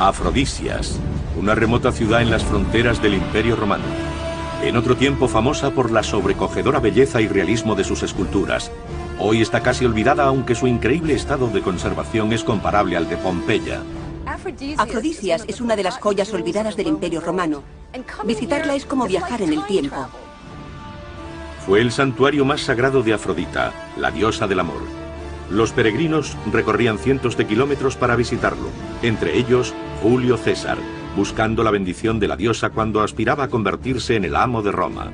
Afrodisias, una remota ciudad en las fronteras del Imperio Romano. En otro tiempo famosa por la sobrecogedora belleza y realismo de sus esculturas. Hoy está casi olvidada, aunque su increíble estado de conservación es comparable al de Pompeya. Afrodisias es una de las joyas olvidadas del Imperio Romano. Visitarla es como viajar en el tiempo. Fue el santuario más sagrado de Afrodita, la diosa del amor. Los peregrinos recorrían cientos de kilómetros para visitarlo, entre ellos Julio César, buscando la bendición de la diosa cuando aspiraba a convertirse en el amo de Roma.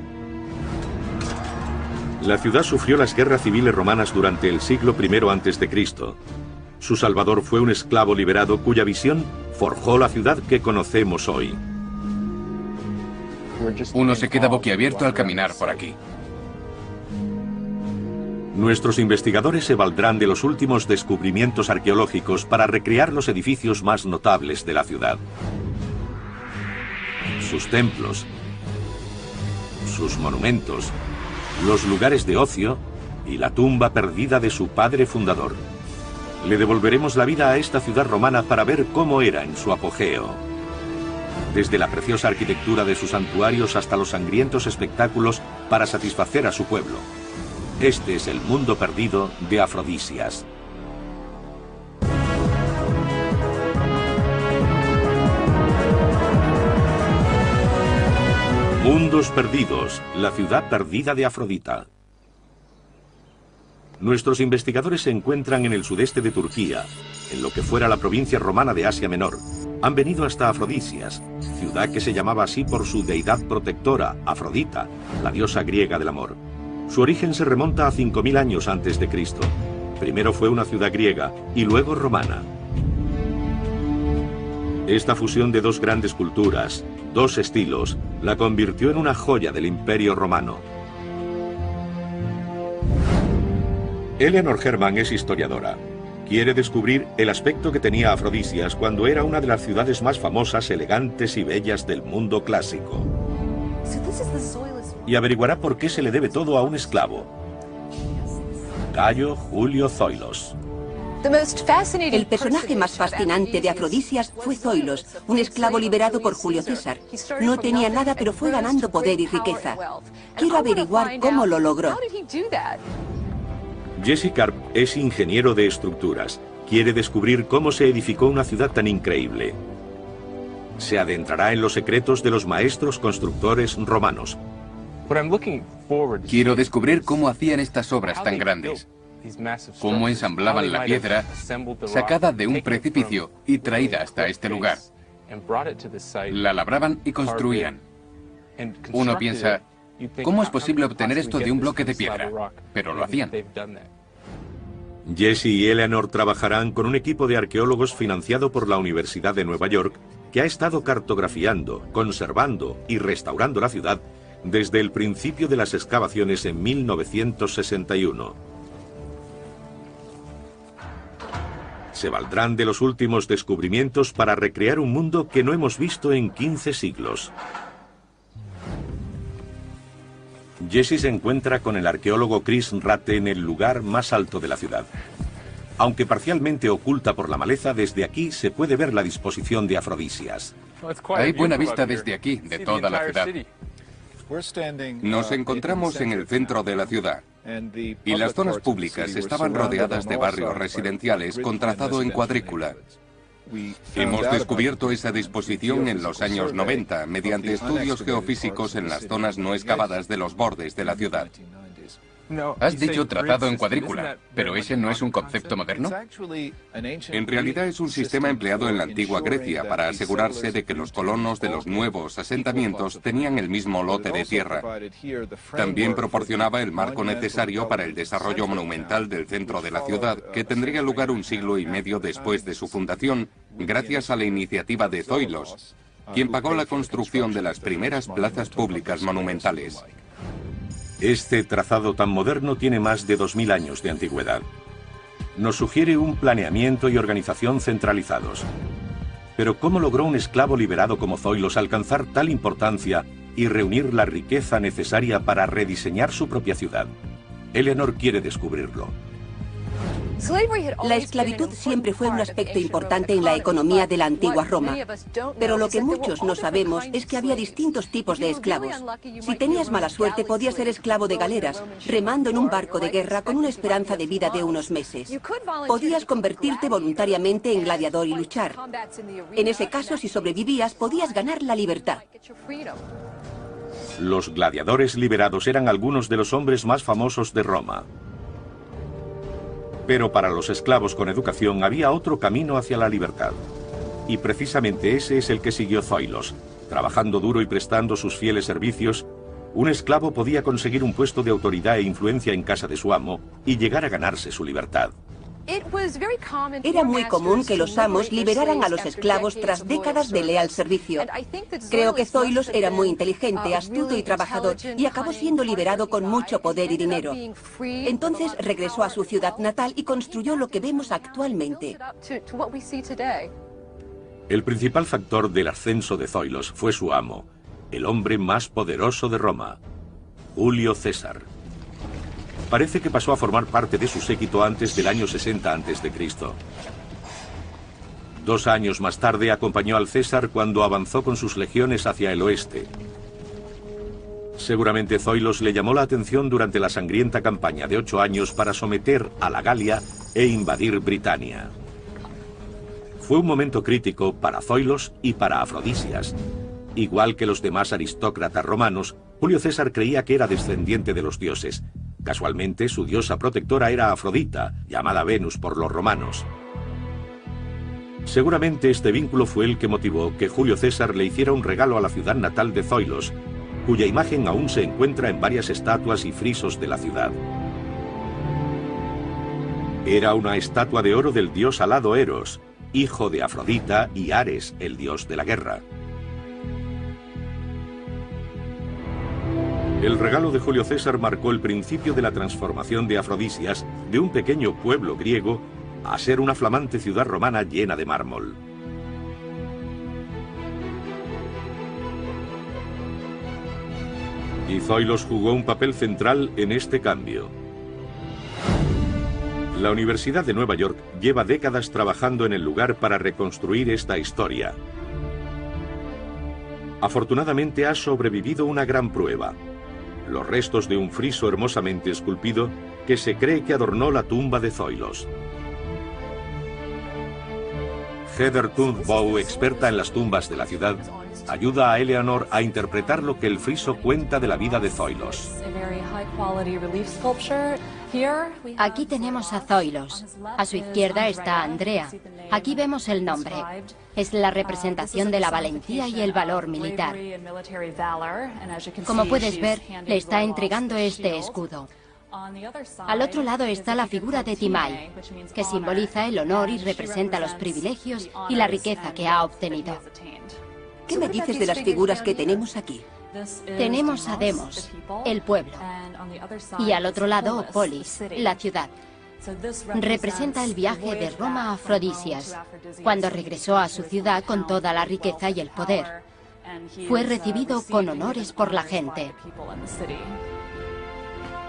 La ciudad sufrió las guerras civiles romanas durante el siglo I a.C. Su salvador fue un esclavo liberado cuya visión forjó la ciudad que conocemos hoy. Uno se queda boquiabierto al caminar por aquí. Nuestros investigadores se valdrán de los últimos descubrimientos arqueológicos para recrear los edificios más notables de la ciudad. Sus templos, sus monumentos, los lugares de ocio y la tumba perdida de su padre fundador. Le devolveremos la vida a esta ciudad romana para ver cómo era en su apogeo. Desde la preciosa arquitectura de sus santuarios hasta los sangrientos espectáculos para satisfacer a su pueblo. Este es el mundo perdido de Afrodisias. Mundos perdidos, la ciudad perdida de Afrodita. Nuestros investigadores se encuentran en el sudeste de Turquía, en lo que fuera la provincia romana de Asia Menor. Han venido hasta Afrodisias, ciudad que se llamaba así por su deidad protectora, Afrodita, la diosa griega del amor. Su origen se remonta a 5000 años antes de Cristo. Primero fue una ciudad griega y luego romana. Esta fusión de dos grandes culturas, dos estilos, la convirtió en una joya del Imperio Romano. Eleanor Herman es historiadora. Quiere descubrir el aspecto que tenía Afrodisias cuando era una de las ciudades más famosas, elegantes y bellas del mundo clásico. Y averiguará por qué se le debe todo a un esclavo, Gayo Julio Zoilos. El personaje más fascinante de Afrodisias fue Zoilos, un esclavo liberado por Julio César. No tenía nada, pero fue ganando poder y riqueza. Quiero averiguar cómo lo logró. Jesse Karp es ingeniero de estructuras. Quiere descubrir cómo se edificó una ciudad tan increíble. Se adentrará en los secretos de los maestros constructores romanos. Quiero descubrir cómo hacían estas obras tan grandes. Cómo ensamblaban la piedra sacada de un precipicio y traída hasta este lugar. La labraban y construían. Uno piensa, ¿cómo es posible obtener esto de un bloque de piedra? Pero lo hacían. Jesse y Eleanor trabajarán con un equipo de arqueólogos financiado por la Universidad de Nueva York que ha estado cartografiando, conservando y restaurando la ciudad desde el principio de las excavaciones en 1961. Se valdrán de los últimos descubrimientos para recrear un mundo que no hemos visto en 15 siglos. Jesse se encuentra con el arqueólogo Chris Rate en el lugar más alto de la ciudad. Aunque parcialmente oculta por la maleza, desde aquí se puede ver la disposición de Afrodisias. Hay buena vista desde aquí, de toda la ciudad. Nos encontramos en el centro de la ciudad y las zonas públicas estaban rodeadas de barrios residenciales con trazado en cuadrícula. Hemos descubierto esa disposición en los años 90 mediante estudios geofísicos en las zonas no excavadas de los bordes de la ciudad. Has dicho trazado en cuadrícula, pero ese no es un concepto moderno. En realidad es un sistema empleado en la antigua Grecia para asegurarse de que los colonos de los nuevos asentamientos tenían el mismo lote de tierra. También proporcionaba el marco necesario para el desarrollo monumental del centro de la ciudad, que tendría lugar un siglo y medio después de su fundación, gracias a la iniciativa de Zoilos, quien pagó la construcción de las primeras plazas públicas monumentales. Este trazado tan moderno tiene más de 2000 años de antigüedad. Nos sugiere un planeamiento y organización centralizados. Pero ¿cómo logró un esclavo liberado como Zoilos alcanzar tal importancia y reunir la riqueza necesaria para rediseñar su propia ciudad? Eleanor quiere descubrirlo. La esclavitud siempre fue un aspecto importante en la economía de la antigua Roma, pero lo que muchos no sabemos es que había distintos tipos de esclavos. Si tenías mala suerte, podías ser esclavo de galeras, remando en un barco de guerra con una esperanza de vida de unos meses. Podías convertirte voluntariamente en gladiador y luchar. En ese caso, si sobrevivías, podías ganar la libertad. Los gladiadores liberados eran algunos de los hombres más famosos de Roma. Pero para los esclavos con educación había otro camino hacia la libertad. Y precisamente ese es el que siguió Zoilos. Trabajando duro y prestando sus fieles servicios, un esclavo podía conseguir un puesto de autoridad e influencia en casa de su amo y llegar a ganarse su libertad. Era muy común que los amos liberaran a los esclavos tras décadas de leal servicio. Creo que Zoilos era muy inteligente, astuto y trabajador, y acabó siendo liberado con mucho poder y dinero. Entonces regresó a su ciudad natal y construyó lo que vemos actualmente. El principal factor del ascenso de Zoilos fue su amo, el hombre más poderoso de Roma, Julio César. Parece que pasó a formar parte de su séquito antes del año 60 a.C. 2 años más tarde acompañó al César cuando avanzó con sus legiones hacia el oeste. Seguramente Zoilos le llamó la atención durante la sangrienta campaña de 8 años para someter a la Galia e invadir Britania. Fue un momento crítico para Zoilos y para Afrodisias. Igual que los demás aristócratas romanos, Julio César creía que era descendiente de los dioses. Casualmente, su diosa protectora era Afrodita, llamada Venus por los romanos. Seguramente este vínculo fue el que motivó que Julio César le hiciera un regalo a la ciudad natal de Zoilos, cuya imagen aún se encuentra en varias estatuas y frisos de la ciudad. Era una estatua de oro del dios alado Eros, hijo de Afrodita y Ares, el dios de la guerra. El regalo de Julio César marcó el principio de la transformación de Afrodisias de un pequeño pueblo griego a ser una flamante ciudad romana llena de mármol. Y Zoilos jugó un papel central en este cambio. La Universidad de Nueva York lleva décadas trabajando en el lugar para reconstruir esta historia. Afortunadamente ha sobrevivido una gran prueba: los restos de un friso hermosamente esculpido que se cree que adornó la tumba de Zoilos. Heather Turnbow, experta en las tumbas de la ciudad, ayuda a Eleanor a interpretar lo que el friso cuenta de la vida de Zoilos. Aquí tenemos a Zoilos. A su izquierda está Andrea. Aquí vemos el nombre. Es la representación de la valentía y el valor militar. Como puedes ver, le está entregando este escudo. Al otro lado está la figura de Timai, que simboliza el honor y representa los privilegios y la riqueza que ha obtenido. ¿Qué me dices de las figuras que tenemos aquí? Tenemos a Demos, el pueblo, y al otro lado Polis, la ciudad. Representa el viaje de Roma a Afrodisias, cuando regresó a su ciudad con toda la riqueza y el poder. Fue recibido con honores por la gente.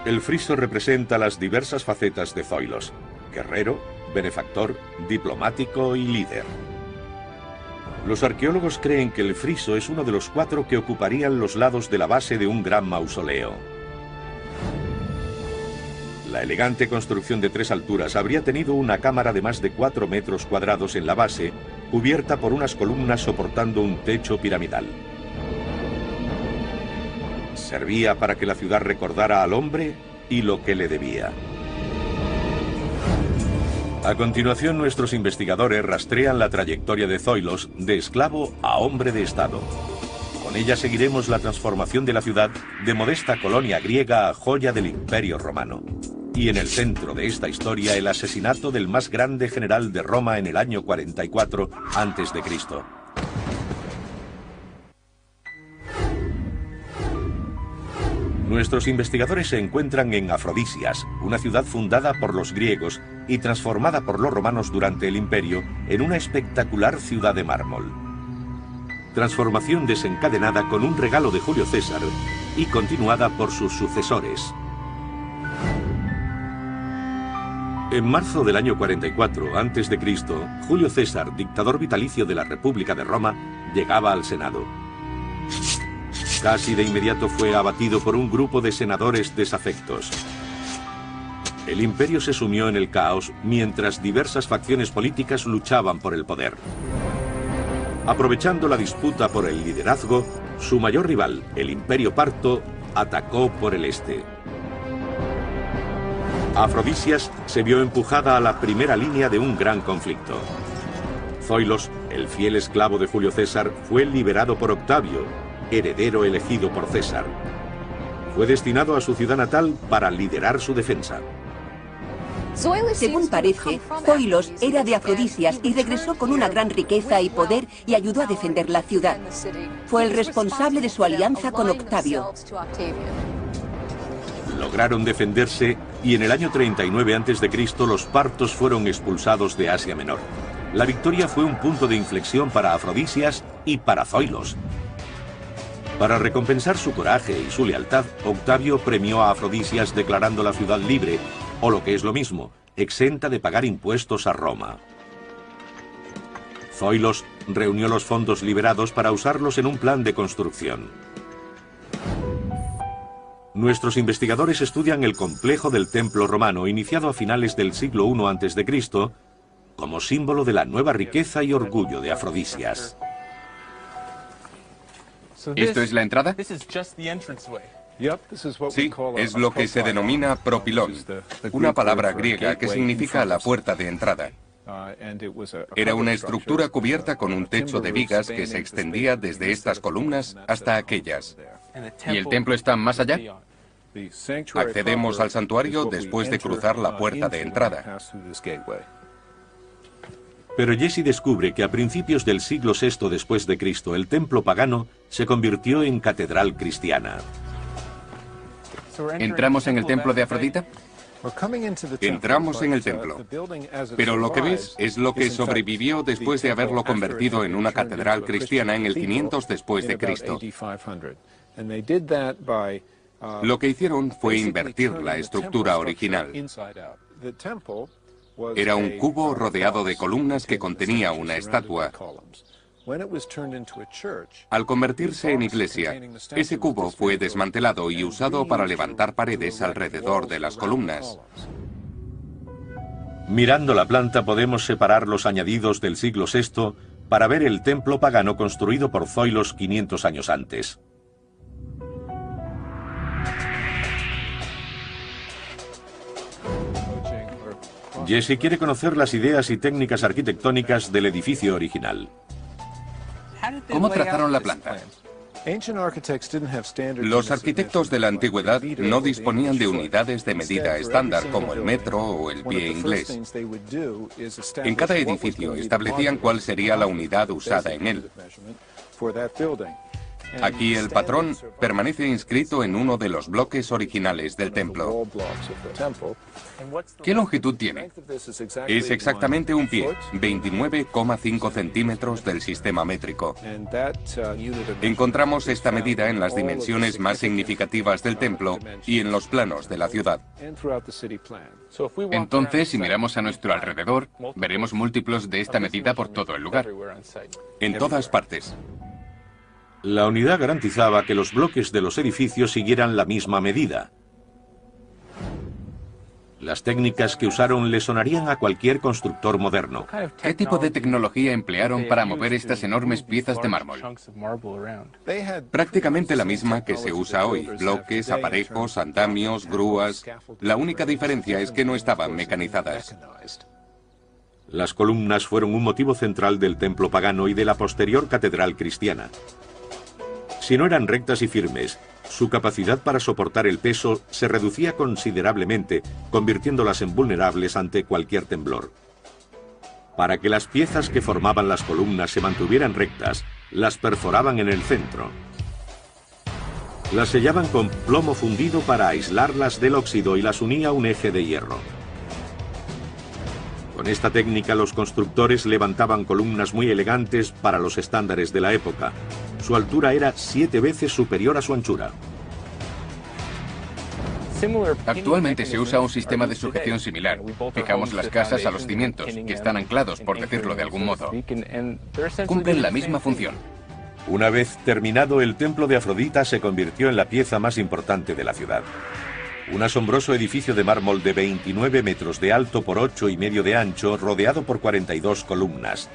El friso representa las diversas facetas de Zoilos: guerrero, benefactor, diplomático y líder. Los arqueólogos creen que el friso es uno de los 4 que ocuparían los lados de la base de un gran mausoleo. La elegante construcción de 3 alturas habría tenido una cámara de más de 4 metros cuadrados en la base, cubierta por unas columnas soportando un techo piramidal. Servía para que la ciudad recordara al hombre y lo que le debía. A continuación, nuestros investigadores rastrean la trayectoria de Zoilos de esclavo a hombre de Estado. Con ella seguiremos la transformación de la ciudad de modesta colonia griega a joya del Imperio Romano. Y en el centro de esta historia, el asesinato del más grande general de Roma en el año 44 a.C. Nuestros investigadores se encuentran en Afrodisias, una ciudad fundada por los griegos y transformada por los romanos durante el Imperio en una espectacular ciudad de mármol. Transformación desencadenada con un regalo de Julio César y continuada por sus sucesores. En marzo del año 44 a.C., Julio César, dictador vitalicio de la República de Roma, llegaba al Senado. Casi de inmediato fue abatido por un grupo de senadores desafectos. El imperio se sumió en el caos mientras diversas facciones políticas luchaban por el poder. Aprovechando la disputa por el liderazgo, su mayor rival, el Imperio Parto, atacó por el este. Afrodisias se vio empujada a la primera línea de un gran conflicto. Zoilos, el fiel esclavo de Julio César, fue liberado por Octavio, heredero elegido por César. Fue destinado a su ciudad natal para liderar su defensa. Según parece, Zoilos era de Afrodisias y regresó con una gran riqueza y poder y ayudó a defender la ciudad. Fue el responsable de su alianza con Octavio. Lograron defenderse y en el año 39 a.C. los partos fueron expulsados de Asia Menor. La victoria fue un punto de inflexión para Afrodisias y para Zoilos. Para recompensar su coraje y su lealtad, Octavio premió a Afrodisias declarando la ciudad libre, o lo que es lo mismo, exenta de pagar impuestos a Roma. Zoilos reunió los fondos liberados para usarlos en un plan de construcción. Nuestros investigadores estudian el complejo del templo romano iniciado a finales del siglo I a.C. como símbolo de la nueva riqueza y orgullo de Afrodisias. ¿Esto es la entrada? Sí, es lo que se denomina propilón, una palabra griega que significa la puerta de entrada. Era una estructura cubierta con un techo de vigas que se extendía desde estas columnas hasta aquellas. ¿Y el templo está más allá? Accedemos al santuario después de cruzar la puerta de entrada. Pero Jesse descubre que a principios del siglo VI después de Cristo el templo pagano se convirtió en catedral cristiana. ¿Entramos en el templo de Afrodita? Entramos en el templo, pero lo que ves es lo que sobrevivió después de haberlo convertido en una catedral cristiana en el 500 después de Cristo. Lo que hicieron fue invertir la estructura original. Era un cubo rodeado de columnas que contenía una estatua. Al convertirse en iglesia, ese cubo fue desmantelado y usado para levantar paredes alrededor de las columnas. Mirando la planta podemos separar los añadidos del siglo VI para ver el templo pagano construido por Zoilos 500 años antes. Jesse quiere conocer las ideas y técnicas arquitectónicas del edificio original. ¿Cómo trazaron la planta? Los arquitectos de la antigüedad no disponían de unidades de medida estándar como el metro o el pie inglés. En cada edificio establecían cuál sería la unidad usada en él. Aquí el patrón permanece inscrito en uno de los bloques originales del templo. ¿Qué longitud tiene? Es exactamente un pie, 29,5 centímetros del sistema métrico. Encontramos esta medida en las dimensiones más significativas del templo y en los planos de la ciudad. Entonces, si miramos a nuestro alrededor, veremos múltiplos de esta medida por todo el lugar. En todas partes. La unidad garantizaba que los bloques de los edificios siguieran la misma medida. Las técnicas que usaron le sonarían a cualquier constructor moderno. ¿Qué tipo de tecnología emplearon para mover estas enormes piezas de mármol? Prácticamente la misma que se usa hoy. Bloques, aparejos, andamios, grúas. La única diferencia es que no estaban mecanizadas. Las columnas fueron un motivo central del templo pagano y de la posterior catedral cristiana. Si no eran rectas y firmes, su capacidad para soportar el peso se reducía considerablemente, convirtiéndolas en vulnerables ante cualquier temblor. Para que las piezas que formaban las columnas se mantuvieran rectas, las perforaban en el centro. Las sellaban con plomo fundido para aislarlas del óxido y las unía a un eje de hierro. Con esta técnica los constructores levantaban columnas muy elegantes para los estándares de la época. Su altura era 7 veces superior a su anchura. Actualmente se usa un sistema de sujeción similar. Fijamos las casas a los cimientos, que están anclados, por decirlo de algún modo. Cumplen la misma función. Una vez terminado, el templo de Afrodita se convirtió en la pieza más importante de la ciudad. Un asombroso edificio de mármol de 29 metros de alto por 8,5 de ancho, rodeado por 42 columnas.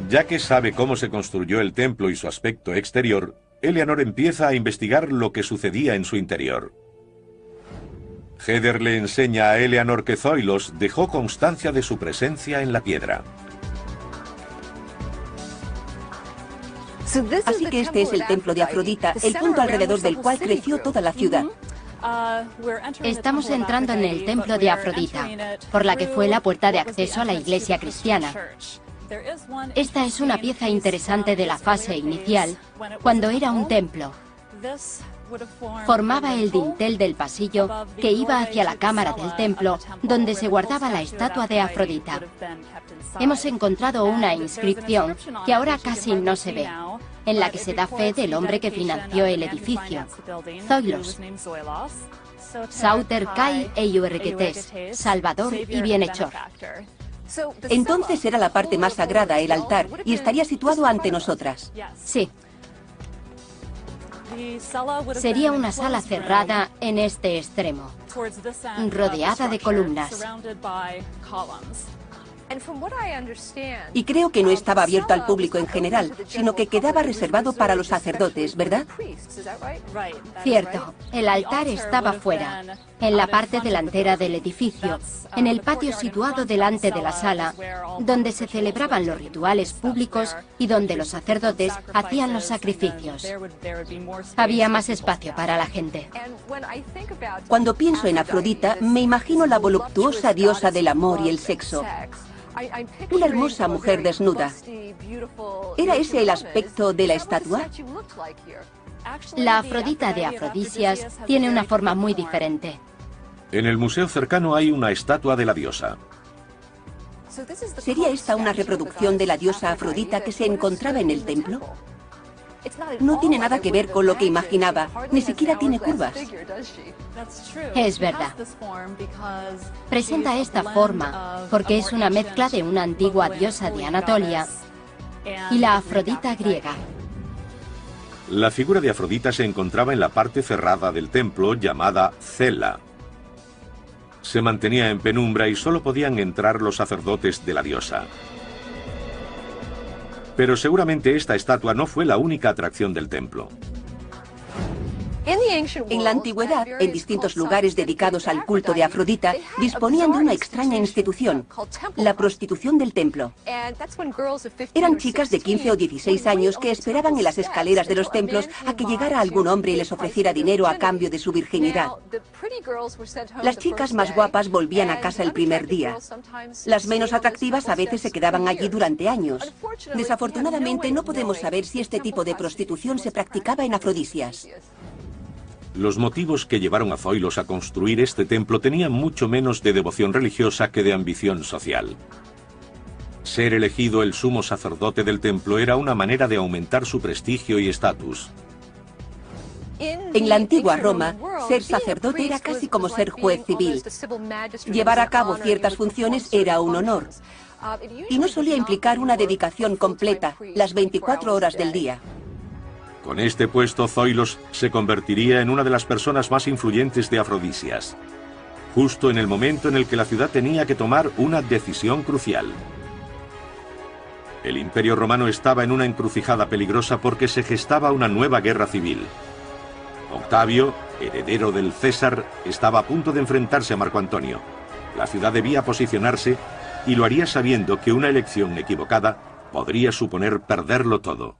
Ya que sabe cómo se construyó el templo y su aspecto exterior, Eleanor empieza a investigar lo que sucedía en su interior. Heather le enseña a Eleanor que Zoilos dejó constancia de su presencia en la piedra. Así que este es el templo de Afrodita, el punto alrededor del cual creció toda la ciudad. Estamos entrando en el templo de Afrodita, por la que fue la puerta de acceso a la iglesia cristiana. Esta es una pieza interesante de la fase inicial, cuando era un templo. Formaba el dintel del pasillo que iba hacia la cámara del templo, donde se guardaba la estatua de Afrodita. Hemos encontrado una inscripción que ahora casi no se ve, en la que se da fe del hombre que financió el edificio, Zoilos. Sauter Kai Eiurketes, Salvador y Bienhechor. Entonces era la parte más sagrada, el altar, y estaría situado ante nosotras. Sí. Sería una sala cerrada en este extremo, rodeada de columnas. Y creo que no estaba abierto al público en general, sino que quedaba reservado para los sacerdotes, ¿verdad? Cierto, el altar estaba fuera, en la parte delantera del edificio, en el patio situado delante de la sala, donde se celebraban los rituales públicos y donde los sacerdotes hacían los sacrificios. Había más espacio para la gente. Cuando pienso en Afrodita, me imagino la voluptuosa diosa del amor y el sexo. Una hermosa mujer desnuda. ¿Era ese el aspecto de la estatua? La Afrodita de Afrodisias tiene una forma muy diferente. En el museo cercano hay una estatua de la diosa. ¿Sería esta una reproducción de la diosa Afrodita que se encontraba en el templo? No tiene nada que ver con lo que imaginaba, ni siquiera tiene curvas. Es verdad. Presenta esta forma porque es una mezcla de una antigua diosa de Anatolia y la Afrodita griega. La figura de Afrodita se encontraba en la parte cerrada del templo llamada cela. Se mantenía en penumbra y solo podían entrar los sacerdotes de la diosa. Pero seguramente esta estatua no fue la única atracción del templo. En la antigüedad, en distintos lugares dedicados al culto de Afrodita, disponían de una extraña institución, la prostitución del templo. Eran chicas de 15 o 16 años que esperaban en las escaleras de los templos a que llegara algún hombre y les ofreciera dinero a cambio de su virginidad. Las chicas más guapas volvían a casa el primer día. Las menos atractivas a veces se quedaban allí durante años. Desafortunadamente no podemos saber si este tipo de prostitución se practicaba en Afrodisias. Los motivos que llevaron a Zoilos a construir este templo tenían mucho menos de devoción religiosa que de ambición social. Ser elegido el sumo sacerdote del templo era una manera de aumentar su prestigio y estatus. En la antigua Roma, ser sacerdote era casi como ser juez civil. Llevar a cabo ciertas funciones era un honor. Y no solía implicar una dedicación completa, las 24 horas del día. Con este puesto, Zoilos se convertiría en una de las personas más influyentes de Afrodisias, justo en el momento en el que la ciudad tenía que tomar una decisión crucial. El Imperio Romano estaba en una encrucijada peligrosa porque se gestaba una nueva guerra civil. Octavio, heredero del César, estaba a punto de enfrentarse a Marco Antonio. La ciudad debía posicionarse y lo haría sabiendo que una elección equivocada podría suponer perderlo todo.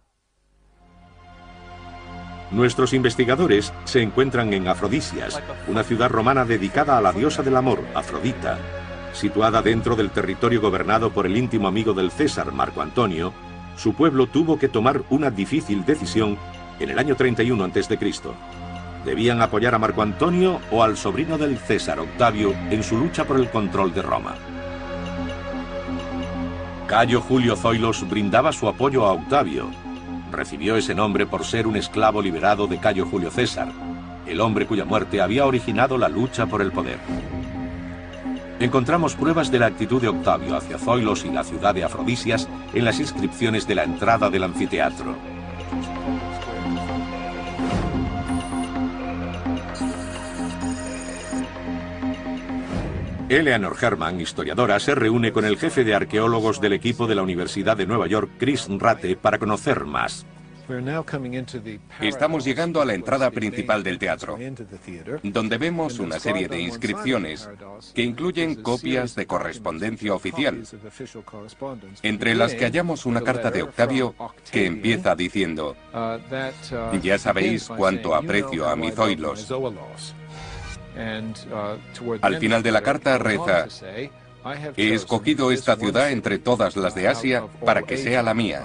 Nuestros investigadores se encuentran en Afrodisias, una ciudad romana dedicada a la diosa del amor, Afrodita. Situada dentro del territorio gobernado por el íntimo amigo del César, Marco Antonio, su pueblo tuvo que tomar una difícil decisión en el año 31 a.C. ¿Debían apoyar a Marco Antonio o al sobrino del César, Octavio, en su lucha por el control de Roma? Cayo Julio Zoilos brindaba su apoyo a Octavio. Recibió ese nombre por ser un esclavo liberado de Cayo Julio César. el hombre cuya muerte había originado la lucha por el poder. Encontramos pruebas de la actitud de Octavio hacia Zoilos y la ciudad de Afrodisias en las inscripciones de la entrada del anfiteatro. Eleanor Herman, historiadora, se reúne con el jefe de arqueólogos del equipo de la Universidad de Nueva York, Chris Rate, para conocer más. Estamos llegando a la entrada principal del teatro, donde vemos una serie de inscripciones que incluyen copias de correspondencia oficial, entre las que hallamos una carta de Octavio que empieza diciendo: ya sabéis cuánto aprecio a mi Zoilos. Al final de la carta reza: he escogido esta ciudad entre todas las de Asia para que sea la mía.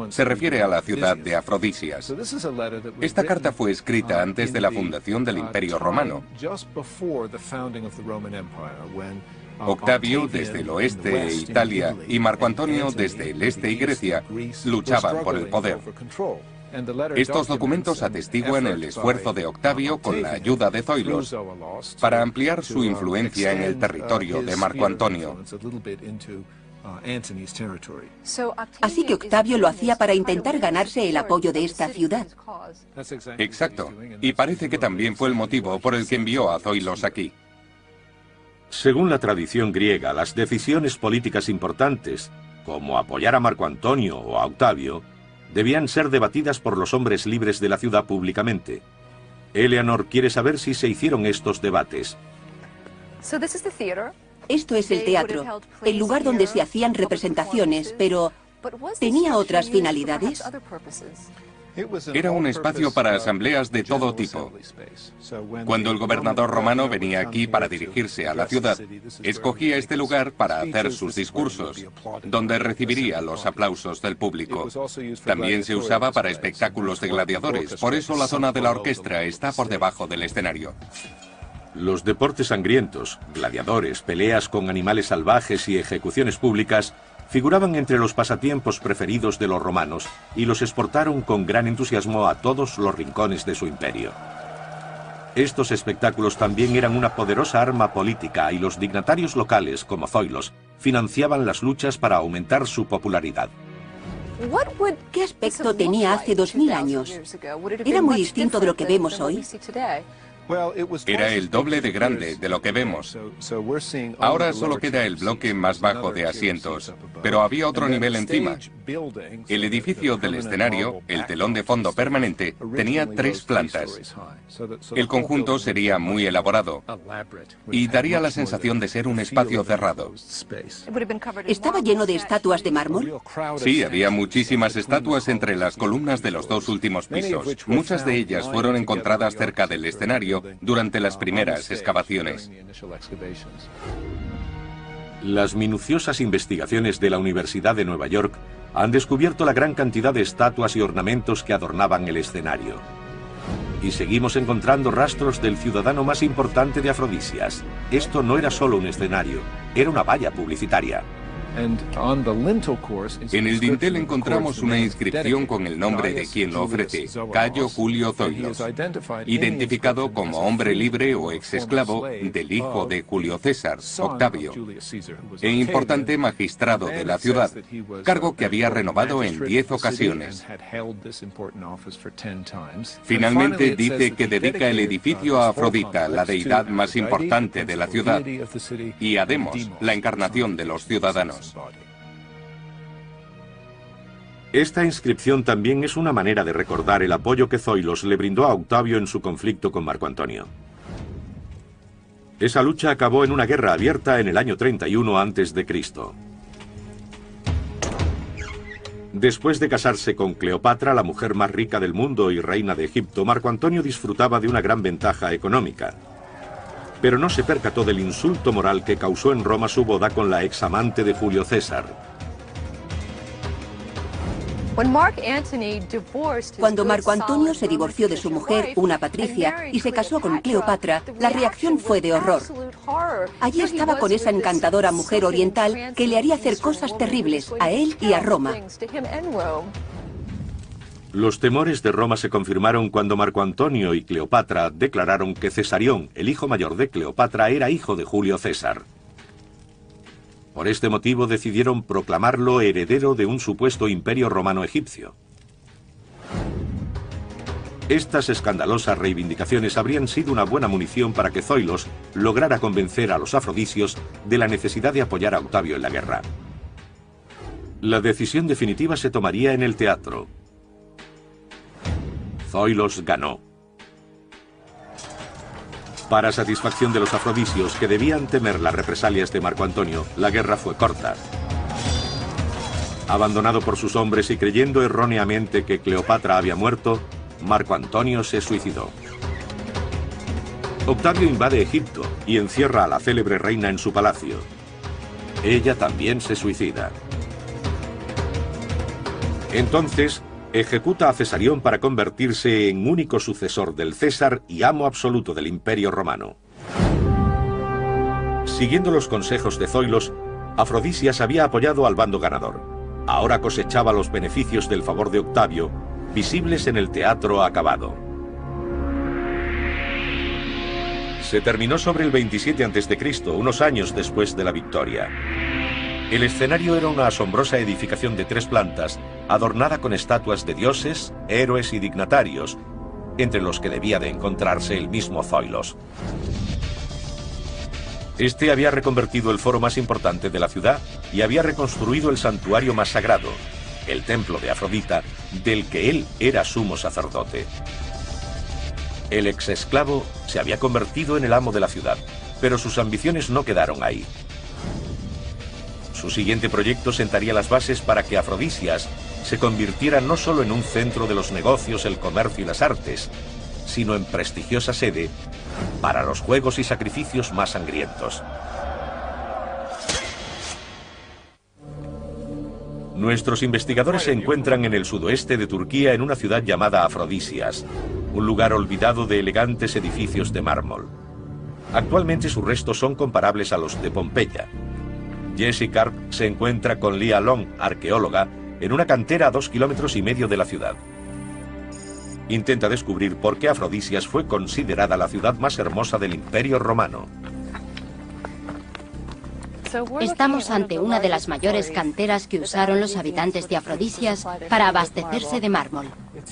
Se refiere a la ciudad de Afrodisias. Esta carta fue escrita antes de la fundación del Imperio Romano. Octavio desde el oeste e Italia y Marco Antonio desde el este y Grecia luchaban por el poder. Estos documentos atestiguan el esfuerzo de Octavio con la ayuda de Zoilos para ampliar su influencia en el territorio de Marco Antonio. Así que Octavio lo hacía para intentar ganarse el apoyo de esta ciudad. Exacto. Y parece que también fue el motivo por el que envió a Zoilos aquí. Según la tradición griega, las decisiones políticas importantes, como apoyar a Marco Antonio o a Octavio, debían ser debatidas por los hombres libres de la ciudad públicamente. Eleanor quiere saber si se hicieron estos debates. Esto es el teatro, el lugar donde se hacían representaciones, pero ¿tenía otras finalidades? Era un espacio para asambleas de todo tipo. Cuando el gobernador romano venía aquí para dirigirse a la ciudad, escogía este lugar para hacer sus discursos, donde recibiría los aplausos del público. También se usaba para espectáculos de gladiadores, por eso la zona de la orquesta está por debajo del escenario. Los deportes sangrientos, gladiadores, peleas con animales salvajes y ejecuciones públicas figuraban entre los pasatiempos preferidos de los romanos y los exportaron con gran entusiasmo a todos los rincones de su imperio. Estos espectáculos también eran una poderosa arma política y los dignatarios locales, como Zoilos, financiaban las luchas para aumentar su popularidad. ¿Qué aspecto tenía hace 2000 años? ¿Era muy distinto de lo que vemos hoy? Era el doble de grande de lo que vemos. Ahora solo queda el bloque más bajo de asientos, pero había otro nivel encima. El edificio del escenario, el telón de fondo permanente, tenía 3 plantas. El conjunto sería muy elaborado y daría la sensación de ser un espacio cerrado. ¿Estaba lleno de estatuas de mármol? Sí, había muchísimas estatuas entre las columnas de los 2 últimos pisos. Muchas de ellas fueron encontradas cerca del escenario durante las primeras excavaciones. Las minuciosas investigaciones de la Universidad de Nueva York han descubierto la gran cantidad de estatuas y ornamentos que adornaban el escenario. Y seguimos encontrando rastros del ciudadano más importante de Afrodisias. Esto no era solo un escenario, era una valla publicitaria. En el dintel encontramos una inscripción con el nombre de quien lo ofrece, Cayo Julio Zoilos, identificado como hombre libre o exesclavo del hijo de Julio César, Octavio, e importante magistrado de la ciudad, cargo que había renovado en 10 ocasiones. Finalmente dice que dedica el edificio a Afrodita, la deidad más importante de la ciudad, y a Demos, la encarnación de los ciudadanos. Esta inscripción también es una manera de recordar el apoyo que Zoilos le brindó a Octavio en su conflicto con Marco Antonio. Esa lucha acabó en una guerra abierta en el año 31 a.C. Después de casarse con Cleopatra, la mujer más rica del mundo y reina de Egipto, Marco Antonio disfrutaba de una gran ventaja económica. Pero no se percató del insulto moral que causó en Roma su boda con la examante de Julio César. Cuando Marco Antonio se divorció de su mujer, una patricia, y se casó con Cleopatra, la reacción fue de horror. Allí estaba con esa encantadora mujer oriental que le haría hacer cosas terribles a él y a Roma. Los temores de Roma se confirmaron cuando Marco Antonio y Cleopatra declararon que Cesarión, el hijo mayor de Cleopatra, era hijo de Julio César. Por este motivo decidieron proclamarlo heredero de un supuesto imperio romano egipcio. Estas escandalosas reivindicaciones habrían sido una buena munición para que Zoilos lograra convencer a los afrodisios de la necesidad de apoyar a Octavio en la guerra. La decisión definitiva se tomaría en el teatro. Zoilos ganó. Para satisfacción de los afrodisios, que debían temer las represalias de Marco Antonio, la guerra fue corta. Abandonado por sus hombres y creyendo erróneamente que Cleopatra había muerto, Marco Antonio se suicidó. Octavio invade Egipto y encierra a la célebre reina en su palacio. Ella también se suicida. Entonces, ejecuta a Cesarión para convertirse en único sucesor del César y amo absoluto del Imperio Romano. Siguiendo los consejos de Zoilos, Afrodisias había apoyado al bando ganador. Ahora cosechaba los beneficios del favor de Octavio, visibles en el teatro acabado. Se terminó sobre el 27 a.C., unos años después de la victoria. El escenario era una asombrosa edificación de 3 plantas, adornada con estatuas de dioses, héroes y dignatarios, entre los que debía de encontrarse el mismo Zoilos. Este había reconvertido el foro más importante de la ciudad y había reconstruido el santuario más sagrado, el templo de Afrodita, del que él era sumo sacerdote. El exesclavo se había convertido en el amo de la ciudad, pero sus ambiciones no quedaron ahí. Su siguiente proyecto sentaría las bases para que Afrodisias se convirtiera no solo en un centro de los negocios, el comercio y las artes, sino en prestigiosa sede para los juegos y sacrificios más sangrientos. Nuestros investigadores se encuentran en el sudoeste de Turquía en una ciudad llamada Afrodisias, un lugar olvidado de elegantes edificios de mármol. Actualmente sus restos son comparables a los de Pompeya. Jesse Karp se encuentra con Lia Long, arqueóloga, en una cantera a 2,5 kilómetros de la ciudad. Intenta descubrir por qué Afrodisias fue considerada la ciudad más hermosa del Imperio Romano. Estamos ante una de las mayores canteras que usaron los habitantes de Afrodisias para abastecerse de mármol.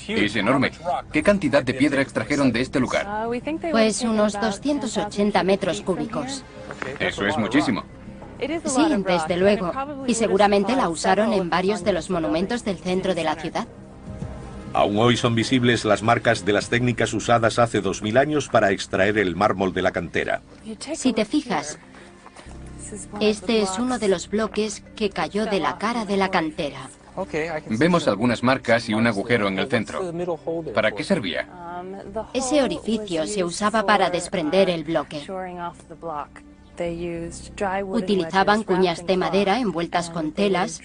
Es enorme. ¿Qué cantidad de piedra extrajeron de este lugar? Pues unos 280 metros cúbicos. Eso es muchísimo. Sí, desde luego. Y seguramente la usaron en varios de los monumentos del centro de la ciudad. Aún hoy son visibles las marcas de las técnicas usadas hace 2000 años para extraer el mármol de la cantera. Si te fijas, este es uno de los bloques que cayó de la cara de la cantera. Vemos algunas marcas y un agujero en el centro. ¿Para qué servía? Ese orificio se usaba para desprender el bloque. Utilizaban cuñas de madera envueltas con telas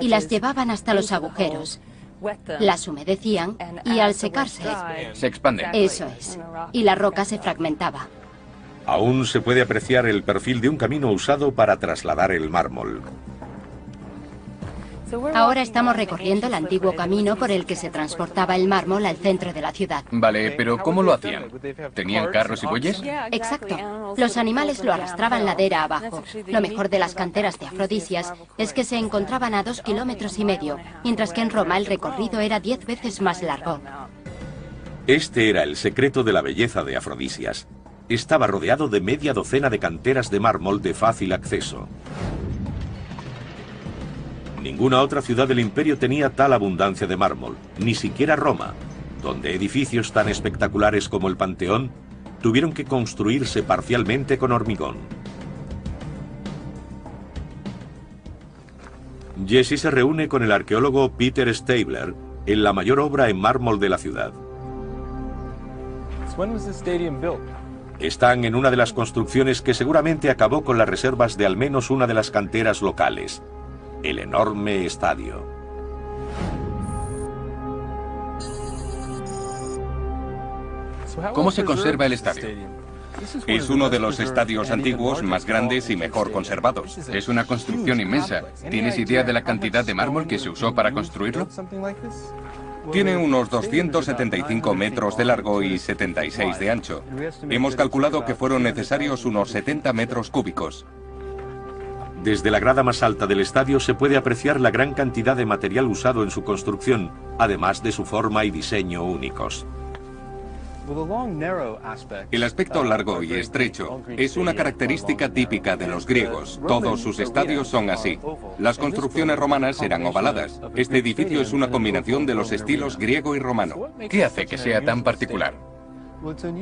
y las llevaban hasta los agujeros. Las humedecían y al secarse se expanden. Eso es. Y la roca se fragmentaba. Aún se puede apreciar el perfil de un camino usado para trasladar el mármol. Ahora estamos recorriendo el antiguo camino por el que se transportaba el mármol al centro de la ciudad. Vale, pero ¿cómo lo hacían? ¿Tenían carros y bueyes? Exacto. Los animales lo arrastraban ladera abajo. Lo mejor de las canteras de Afrodisias es que se encontraban a 2,5 kilómetros, mientras que en Roma el recorrido era 10 veces más largo. Este era el secreto de la belleza de Afrodisias. Estaba rodeado de media docena de canteras de mármol de fácil acceso. Ninguna otra ciudad del imperio tenía tal abundancia de mármol, ni siquiera Roma, donde edificios tan espectaculares como el Panteón tuvieron que construirse parcialmente con hormigón. Jesse se reúne con el arqueólogo Peter Stabler en la mayor obra en mármol de la ciudad. Están en una de las construcciones que seguramente acabó con las reservas de al menos una de las canteras locales. El enorme estadio. ¿Cómo se conserva el estadio? Es uno de los estadios antiguos más grandes y mejor conservados. Es una construcción inmensa. ¿Tienes idea de la cantidad de mármol que se usó para construirlo? Tiene unos 275 metros de largo y 76 de ancho. Hemos calculado que fueron necesarios unos 70 metros cúbicos. Desde la grada más alta del estadio se puede apreciar la gran cantidad de material usado en su construcción, además de su forma y diseño únicos. El aspecto largo y estrecho es una característica típica de los griegos. Todos sus estadios son así. Las construcciones romanas eran ovaladas. Este edificio es una combinación de los estilos griego y romano. ¿Qué hace que sea tan particular?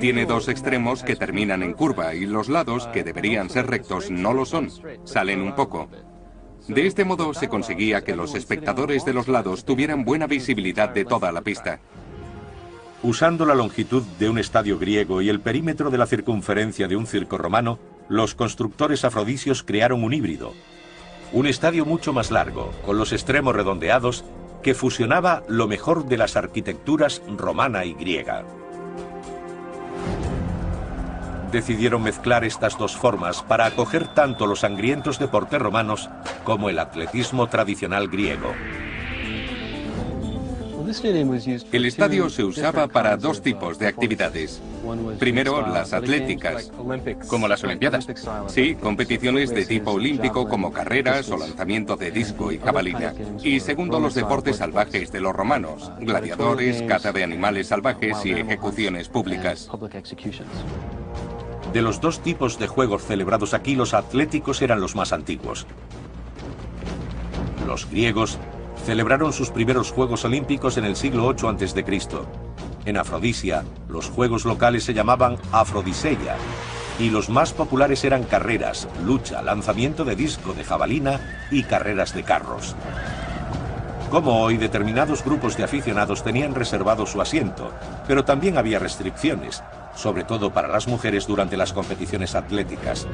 Tiene dos extremos que terminan en curva y los lados, que deberían ser rectos, no lo son. Salen un poco. De este modo se conseguía que los espectadores de los lados tuvieran buena visibilidad de toda la pista. Usando la longitud de un estadio griego y el perímetro de la circunferencia de un circo romano, los constructores afrodisios crearon un híbrido. Un estadio mucho más largo, con los extremos redondeados, que fusionaba lo mejor de las arquitecturas romana y griega. Decidieron mezclar estas dos formas para acoger tanto los sangrientos deportes romanos como el atletismo tradicional griego. El estadio se usaba para dos tipos de actividades. Primero, las atléticas. Como las Olimpiadas. Sí, competiciones de tipo olímpico como carreras o lanzamiento de disco y jabalina. Y segundo, los deportes salvajes de los romanos, gladiadores, caza de animales salvajes y ejecuciones públicas. De los dos tipos de juegos celebrados aquí, los atléticos eran los más antiguos. Los griegos celebraron sus primeros Juegos Olímpicos en el siglo VIII a.C. En Afrodisia, los juegos locales se llamaban Afrodiseia, y los más populares eran carreras, lucha, lanzamiento de disco de jabalina y carreras de carros. Como hoy, determinados grupos de aficionados tenían reservado su asiento, pero también había restricciones, sobre todo para las mujeres durante las competiciones atléticas.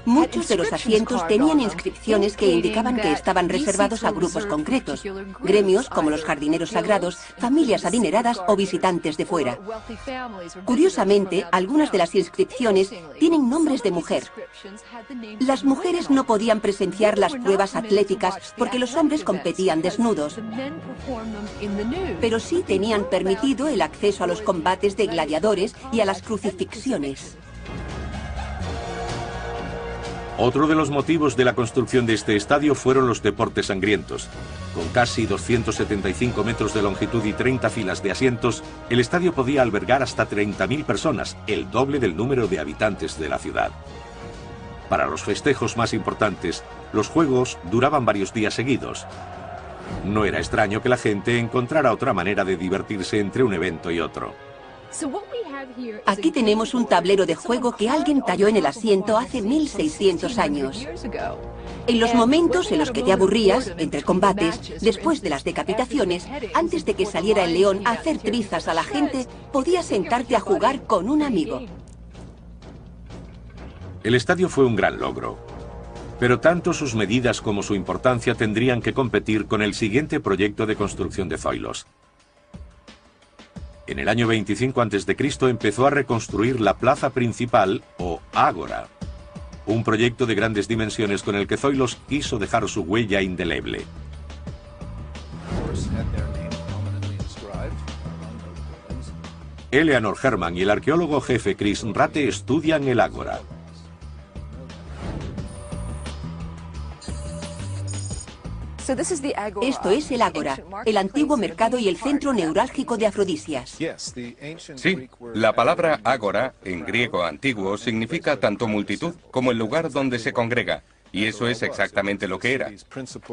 Muchos de los asientos tenían inscripciones que indicaban que estaban reservados a grupos concretos, gremios como los jardineros sagrados, familias adineradas o visitantes de fuera. Curiosamente, algunas de las inscripciones tienen nombres de mujer. Las mujeres no podían presenciar las pruebas atléticas porque los hombres competían desnudos, pero sí tenían permitido el acceso a los combates de gladiadores y a las crucifixiones. Otro de los motivos de la construcción de este estadio fueron los deportes sangrientos. Con casi 275 metros de longitud y 30 filas de asientos, el estadio podía albergar hasta 30.000 personas, el doble del número de habitantes de la ciudad. Para los festejos más importantes, los juegos duraban varios días seguidos. No era extraño que la gente encontrara otra manera de divertirse entre un evento y otro. Aquí tenemos un tablero de juego que alguien talló en el asiento hace 1600 años. En los momentos en los que te aburrías, entre combates, después de las decapitaciones, antes de que saliera el león a hacer trizas a la gente, podías sentarte a jugar con un amigo. El estadio fue un gran logro, pero tanto sus medidas como su importancia tendrían que competir con el siguiente proyecto de construcción de Zoilos. En el año 25 a.C. empezó a reconstruir la plaza principal, o ágora, un proyecto de grandes dimensiones con el que Zoilos quiso dejar su huella indeleble. Eleanor Herman y el arqueólogo jefe Chris Rate estudian el ágora. Esto es el ágora, el antiguo mercado y el centro neurálgico de Afrodisias. Sí, la palabra ágora, en griego antiguo, significa tanto multitud como el lugar donde se congrega. Y eso es exactamente lo que era.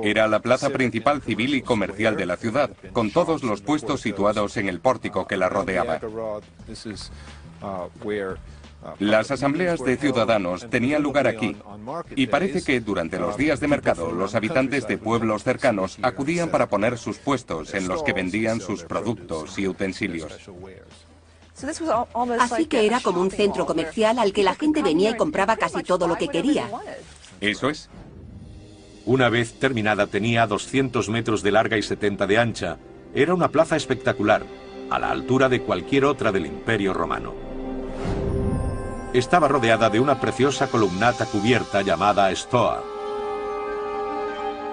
Era la plaza principal civil y comercial de la ciudad, con todos los puestos situados en el pórtico que la rodeaba. Las asambleas de ciudadanos tenían lugar aquí, y parece que durante los días de mercado los habitantes de pueblos cercanos acudían para poner sus puestos en los que vendían sus productos y utensilios. Así que era como un centro comercial al que la gente venía y compraba casi todo lo que quería. Eso es. Una vez terminada tenía 200 metros de larga y 70 de ancha. Era una plaza espectacular, a la altura de cualquier otra del Imperio Romano. Estaba rodeada de una preciosa columnata cubierta llamada Stoa.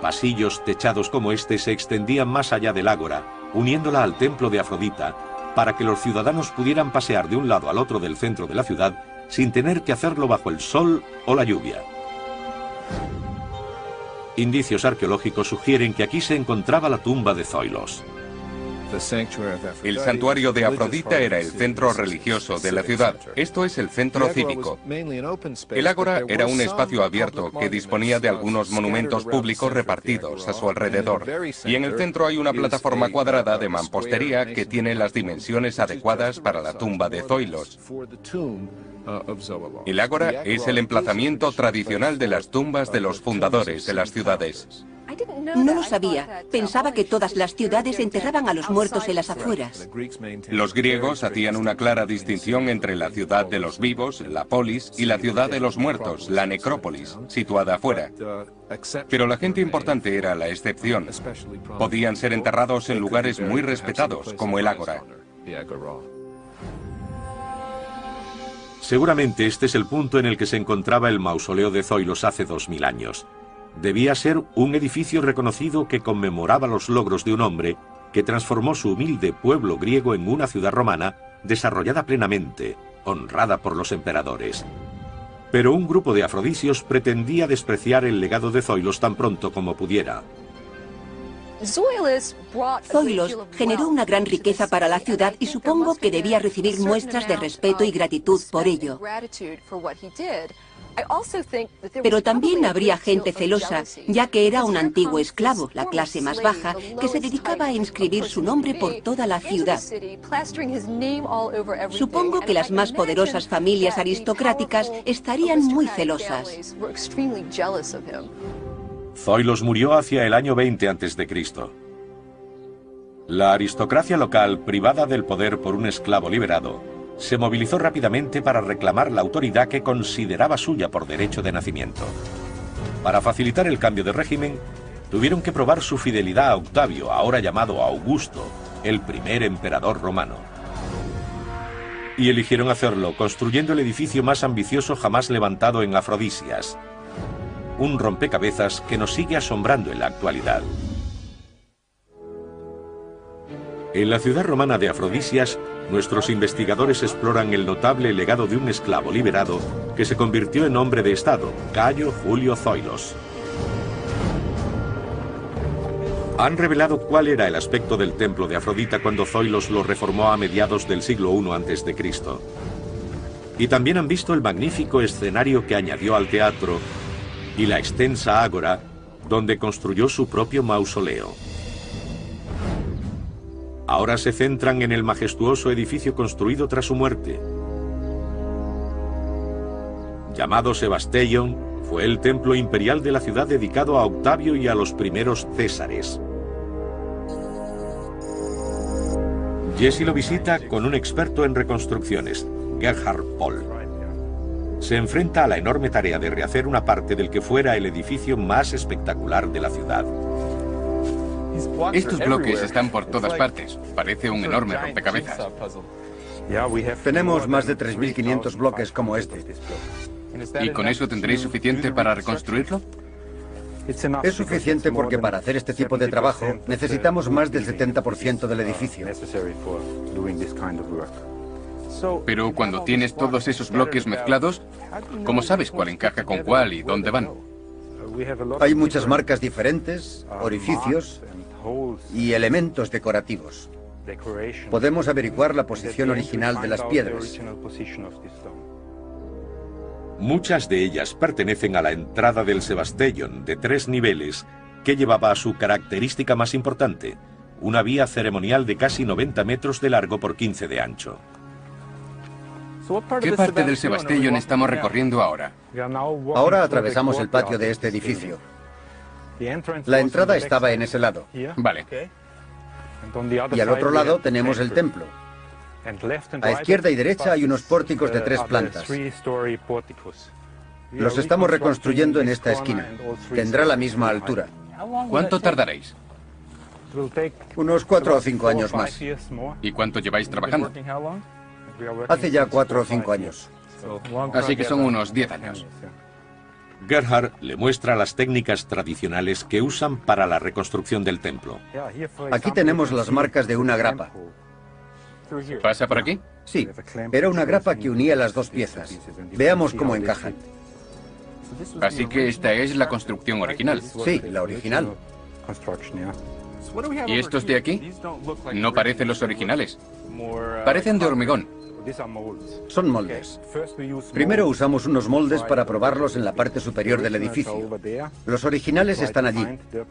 Pasillos techados como este se extendían más allá del ágora uniéndola al templo de Afrodita, para que los ciudadanos pudieran pasear de un lado al otro del centro de la ciudad sin tener que hacerlo bajo el sol o la lluvia. Indicios arqueológicos sugieren que aquí se encontraba la tumba de Zoilos. El santuario de Afrodita era el centro religioso de la ciudad. Esto es el centro cívico. El ágora era un espacio abierto que disponía de algunos monumentos públicos repartidos a su alrededor. Y en el centro hay una plataforma cuadrada de mampostería que tiene las dimensiones adecuadas para la tumba de Zoilos. El ágora es el emplazamiento tradicional de las tumbas de los fundadores de las ciudades. No lo sabía. Pensaba que todas las ciudades enterraban a los muertos en las afueras. Los griegos hacían una clara distinción entre la ciudad de los vivos, la polis, y la ciudad de los muertos, la necrópolis, situada afuera. Pero la gente importante era la excepción. Podían ser enterrados en lugares muy respetados, como el ágora. Seguramente este es el punto en el que se encontraba el mausoleo de Zoilos hace 2000 años. Debía ser un edificio reconocido que conmemoraba los logros de un hombre que transformó su humilde pueblo griego en una ciudad romana desarrollada plenamente, honrada por los emperadores. Pero un grupo de afrodisios pretendía despreciar el legado de Zoilos tan pronto como pudiera. Zoilos generó una gran riqueza para la ciudad y supongo que debía recibir muestras de respeto y gratitud por ello. Pero también habría gente celosa, ya que era un antiguo esclavo, la clase más baja, que se dedicaba a inscribir su nombre por toda la ciudad. Supongo que las más poderosas familias aristocráticas estarían muy celosas. Zoilos murió hacia el año 20 a.C. La aristocracia local, privada del poder por un esclavo liberado, se movilizó rápidamente para reclamar la autoridad que consideraba suya por derecho de nacimiento. Para facilitar el cambio de régimen, tuvieron que probar su fidelidad a Octavio, ahora llamado Augusto, el primer emperador romano. Y eligieron hacerlo construyendo el edificio más ambicioso jamás levantado en Afrodisias. Un rompecabezas que nos sigue asombrando en la actualidad. En la ciudad romana de Afrodisias, nuestros investigadores exploran el notable legado de un esclavo liberado que se convirtió en hombre de Estado, Cayo Julio Zoilos. Han revelado cuál era el aspecto del templo de Afrodita cuando Zoilos lo reformó a mediados del siglo I a.C. Y también han visto el magnífico escenario que añadió al teatro y la extensa ágora donde construyó su propio mausoleo. Ahora se centran en el majestuoso edificio construido tras su muerte. Llamado Sebasteion, fue el templo imperial de la ciudad dedicado a Octavio y a los primeros Césares. Jesse lo visita con un experto en reconstrucciones, Gerhard Pohl. Se enfrenta a la enorme tarea de rehacer una parte del que fuera el edificio más espectacular de la ciudad. Estos bloques están por todas partes. Parece un enorme rompecabezas. Tenemos más de 3.500 bloques como este. ¿Y con eso tendréis suficiente para reconstruirlo? Es suficiente porque para hacer este tipo de trabajo necesitamos más del 70% del edificio. Pero cuando tienes todos esos bloques mezclados, ¿cómo sabes cuál encaja con cuál y dónde van? Hay muchas marcas diferentes, orificios y elementos decorativos. Podemos averiguar la posición original de las piedras. Muchas de ellas pertenecen a la entrada del Sebasteion de 3 niveles que llevaba a su característica más importante, una vía ceremonial de casi 90 metros de largo por 15 de ancho. ¿Qué parte del Sebasteion estamos recorriendo ahora? Ahora atravesamos el patio de este edificio. La entrada estaba en ese lado. Vale. Y al otro lado tenemos el templo. A izquierda y derecha hay unos pórticos de 3 plantas. Los estamos reconstruyendo en esta esquina. Tendrá la misma altura. ¿Cuánto tardaréis? Unos 4 o 5 años más. ¿Y cuánto lleváis trabajando? Hace ya 4 o 5 años. Así que son unos 10 años. Gerhard le muestra las técnicas tradicionales que usan para la reconstrucción del templo. Aquí tenemos las marcas de una grapa. ¿Pasa por aquí? Sí, era una grapa que unía las dos piezas. Veamos cómo encajan. Así que esta es la construcción original. Sí, la original. ¿Y estos de aquí? No parecen los originales. Parecen de hormigón. Son moldes. Primero usamos unos moldes para probarlos en la parte superior del edificio. Los originales están allí.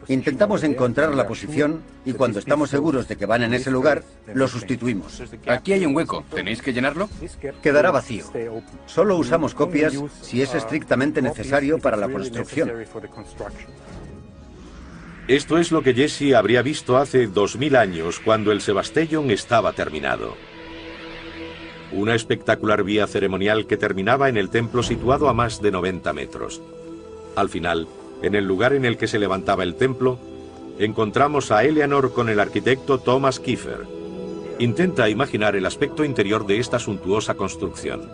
Intentamos encontrar la posición y cuando estamos seguros de que van en ese lugar, los sustituimos. Aquí hay un hueco. ¿Tenéis que llenarlo? Quedará vacío. Solo usamos copias si es estrictamente necesario para la construcción. Esto es lo que Jesse habría visto hace 2000 años cuando el Sebastellón estaba terminado. Una espectacular vía ceremonial que terminaba en el templo situado a más de 90 metros. Al final, en el lugar en el que se levantaba el templo, encontramos a Eleanor con el arquitecto Thomas Kiefer. Intenta imaginar el aspecto interior de esta suntuosa construcción.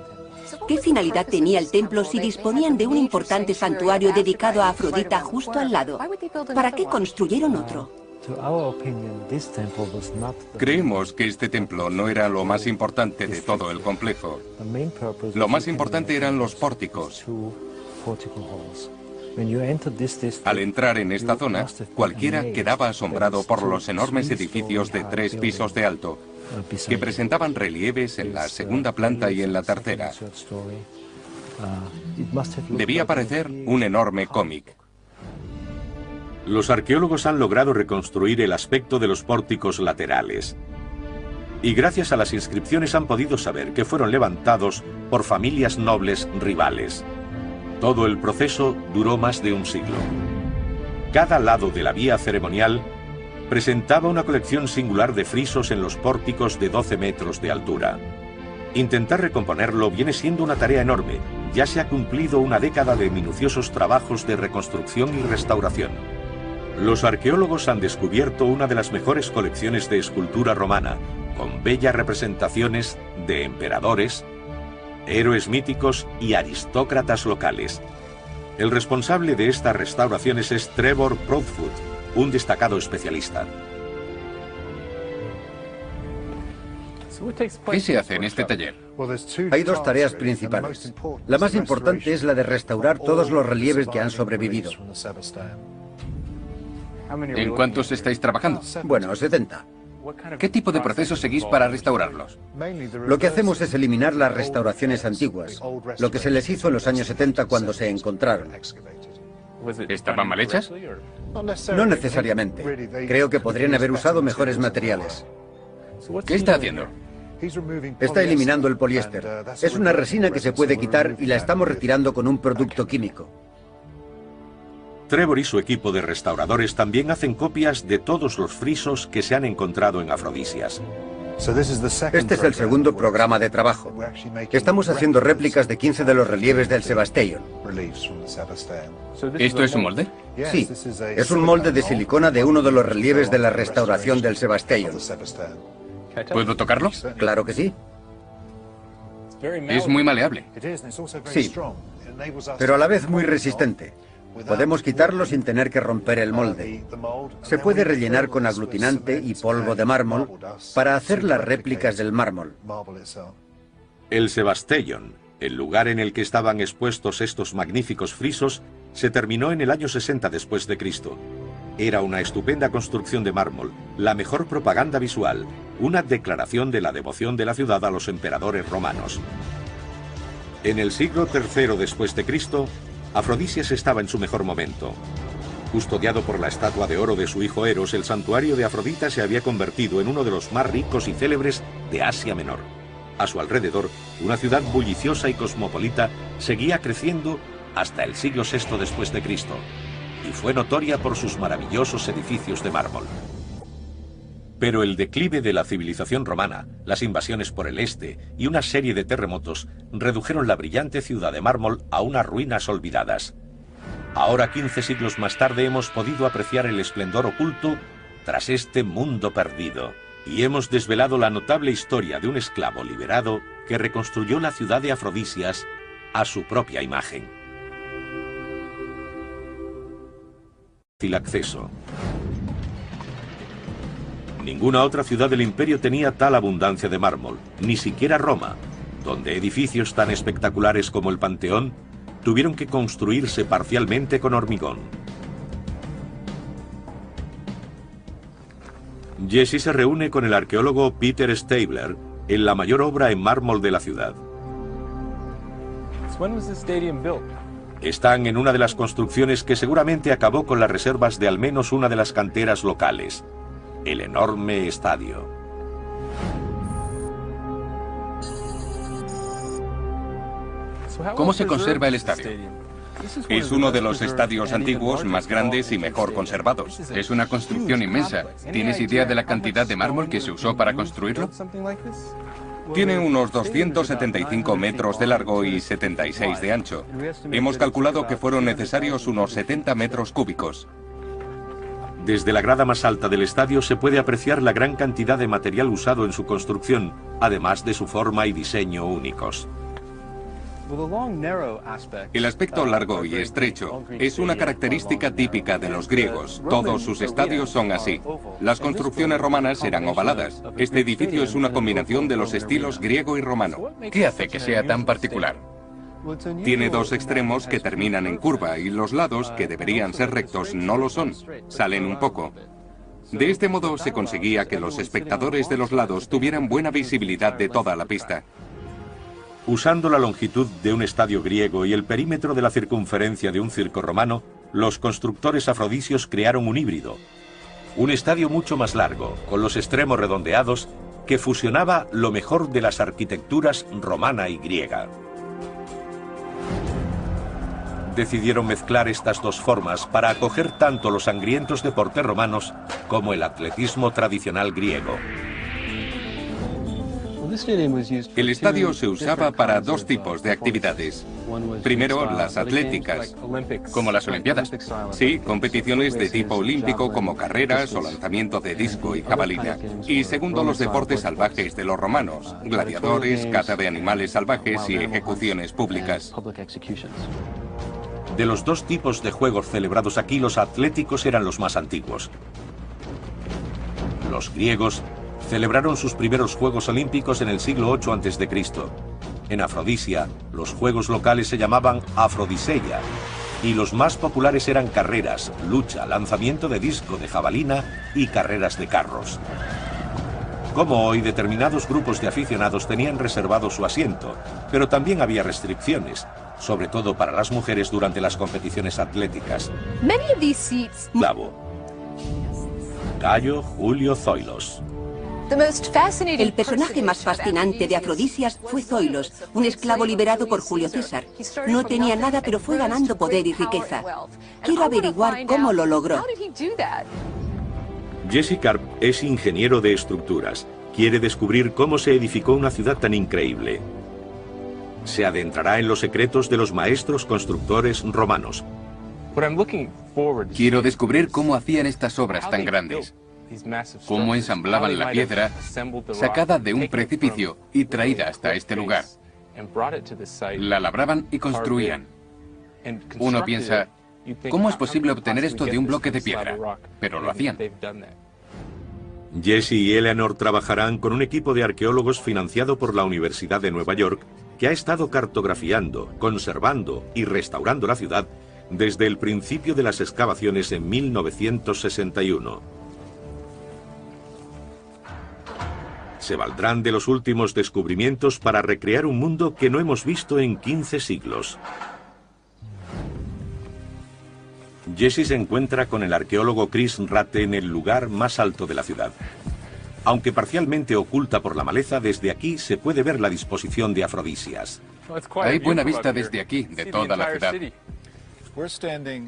¿Qué finalidad tenía el templo si disponían de un importante santuario dedicado a Afrodita justo al lado? ¿Para qué construyeron otro? Creemos que este templo no era lo más importante de todo el complejo. Lo más importante eran los pórticos. Al entrar en esta zona, cualquiera quedaba asombrado por los enormes edificios de 3 pisos de alto, que presentaban relieves en la segunda planta y en la tercera. Debía parecer un enorme cómic. Los arqueólogos han logrado reconstruir el aspecto de los pórticos laterales. Y gracias a las inscripciones han podido saber que fueron levantados por familias nobles rivales. Todo el proceso duró más de un siglo. Cada lado de la vía ceremonial presentaba una colección singular de frisos en los pórticos de 12 metros de altura. Intentar recomponerlo viene siendo una tarea enorme. Ya se ha cumplido una década de minuciosos trabajos de reconstrucción y restauración. Los arqueólogos han descubierto una de las mejores colecciones de escultura romana, con bellas representaciones de emperadores, héroes míticos y aristócratas locales. El responsable de estas restauraciones es Trevor Proudfoot, un destacado especialista. ¿Qué se hace en este taller? Hay dos tareas principales. La más importante es la de restaurar todos los relieves que han sobrevivido. ¿En cuántos estáis trabajando? Bueno, 70. ¿Qué tipo de proceso seguís para restaurarlos? Lo que hacemos es eliminar las restauraciones antiguas, lo que se les hizo en los años 70 cuando se encontraron. ¿Estaban mal hechas? No necesariamente. Creo que podrían haber usado mejores materiales. ¿Qué está haciendo? Está eliminando el poliéster. Es una resina que se puede quitar y la estamos retirando con un producto químico. Trevor y su equipo de restauradores también hacen copias de todos los frisos que se han encontrado en Afrodisias. Este es el segundo programa de trabajo. Estamos haciendo réplicas de 15 de los relieves del Sebastellón. ¿Esto es un molde? Sí, es un molde de silicona de uno de los relieves de la restauración del Sebastellón. ¿Puedo tocarlo? Claro que sí. Es muy maleable. Sí, pero a la vez muy resistente. Podemos quitarlo sin tener que romper el molde. Se puede rellenar con aglutinante y polvo de mármol para hacer las réplicas del mármol. El Sebastellón, el lugar en el que estaban expuestos estos magníficos frisos, se terminó en el año 60 después de Cristo. Era una estupenda construcción de mármol, la mejor propaganda visual, una declaración de la devoción de la ciudad a los emperadores romanos. En el siglo III después de Cristo, Afrodisias estaba en su mejor momento. Custodiado por la estatua de oro de su hijo Eros, el santuario de Afrodita se había convertido en uno de los más ricos y célebres de Asia Menor. A su alrededor, una ciudad bulliciosa y cosmopolita seguía creciendo hasta el siglo VI después de Cristo, y fue notoria por sus maravillosos edificios de mármol. Pero el declive de la civilización romana, las invasiones por el este y una serie de terremotos redujeron la brillante ciudad de mármol a unas ruinas olvidadas. Ahora, 15 siglos más tarde, hemos podido apreciar el esplendor oculto tras este mundo perdido, y hemos desvelado la notable historia de un esclavo liberado que reconstruyó la ciudad de Afrodisias a su propia imagen. fácil acceso. Ninguna otra ciudad del imperio tenía tal abundancia de mármol, ni siquiera Roma, donde edificios tan espectaculares como el Panteón tuvieron que construirse parcialmente con hormigón. Jesse se reúne con el arqueólogo Peter Stabler en la mayor obra en mármol de la ciudad. Están en una de las construcciones que seguramente acabó con las reservas de al menos una de las canteras locales, el enorme estadio. ¿Cómo se conserva el estadio? Es uno de los estadios antiguos más grandes y mejor conservados. Es una construcción inmensa. ¿Tienes idea de la cantidad de mármol que se usó para construirlo? Tiene unos 275 metros de largo y 76 de ancho. Hemos calculado que fueron necesarios unos 70 metros cúbicos. Desde la grada más alta del estadio se puede apreciar la gran cantidad de material usado en su construcción, además de su forma y diseño únicos. El aspecto largo y estrecho es una característica típica de los griegos. Todos sus estadios son así. Las construcciones romanas eran ovaladas. Este edificio es una combinación de los estilos griego y romano. ¿Qué hace que sea tan particular? Tiene dos extremos que terminan en curva y los lados, que deberían ser rectos, no lo son. Salen un poco. De este modo se conseguía que los espectadores de los lados tuvieran buena visibilidad de toda la pista. Usando la longitud de un estadio griego y el perímetro de la circunferencia de un circo romano, los constructores afrodisios crearon un híbrido. Un estadio mucho más largo, con los extremos redondeados, que fusionaba lo mejor de las arquitecturas romana y griega. Decidieron mezclar estas dos formas para acoger tanto los sangrientos deportes romanos como el atletismo tradicional griego. El estadio se usaba para dos tipos de actividades. Primero, las atléticas. Como las Olimpiadas. Sí, competiciones de tipo olímpico como carreras o lanzamiento de disco y jabalina. Y segundo, los deportes salvajes de los romanos, gladiadores, caza de animales salvajes y ejecuciones públicas. De los dos tipos de juegos celebrados aquí, los atléticos eran los más antiguos. Los griegos celebraron sus primeros Juegos Olímpicos en el siglo VIII a.C. En Afrodisia, los juegos locales se llamaban Afrodiseia, y los más populares eran carreras, lucha, lanzamiento de disco de jabalina y carreras de carros. Como hoy, determinados grupos de aficionados tenían reservado su asiento, pero también había restricciones, sobre todo para las mujeres durante las competiciones atléticas. Clavo. Cayo Julio Zoilos. El personaje más fascinante de Afrodisias fue Zoilos, un esclavo liberado por Julio César. No tenía nada, pero fue ganando poder y riqueza. Quiero averiguar cómo lo logró. Jesse Karp es ingeniero de estructuras. Quiere descubrir cómo se edificó una ciudad tan increíble. Se adentrará en los secretos de los maestros constructores romanos. Quiero descubrir cómo hacían estas obras tan grandes. Cómo ensamblaban la piedra sacada de un precipicio y traída hasta este lugar. La labraban y construían. Uno piensa, ¿cómo es posible obtener esto de un bloque de piedra? Pero lo hacían. Jesse y Eleanor trabajarán con un equipo de arqueólogos financiado por la Universidad de Nueva York que ha estado cartografiando, conservando y restaurando la ciudad desde el principio de las excavaciones en 1961. Se valdrán de los últimos descubrimientos para recrear un mundo que no hemos visto en 15 siglos. Jesse se encuentra con el arqueólogo Chris Ratte en el lugar más alto de la ciudad. Aunque parcialmente oculta por la maleza, desde aquí se puede ver la disposición de Afrodisias. Hay buena vista desde aquí, de toda la ciudad.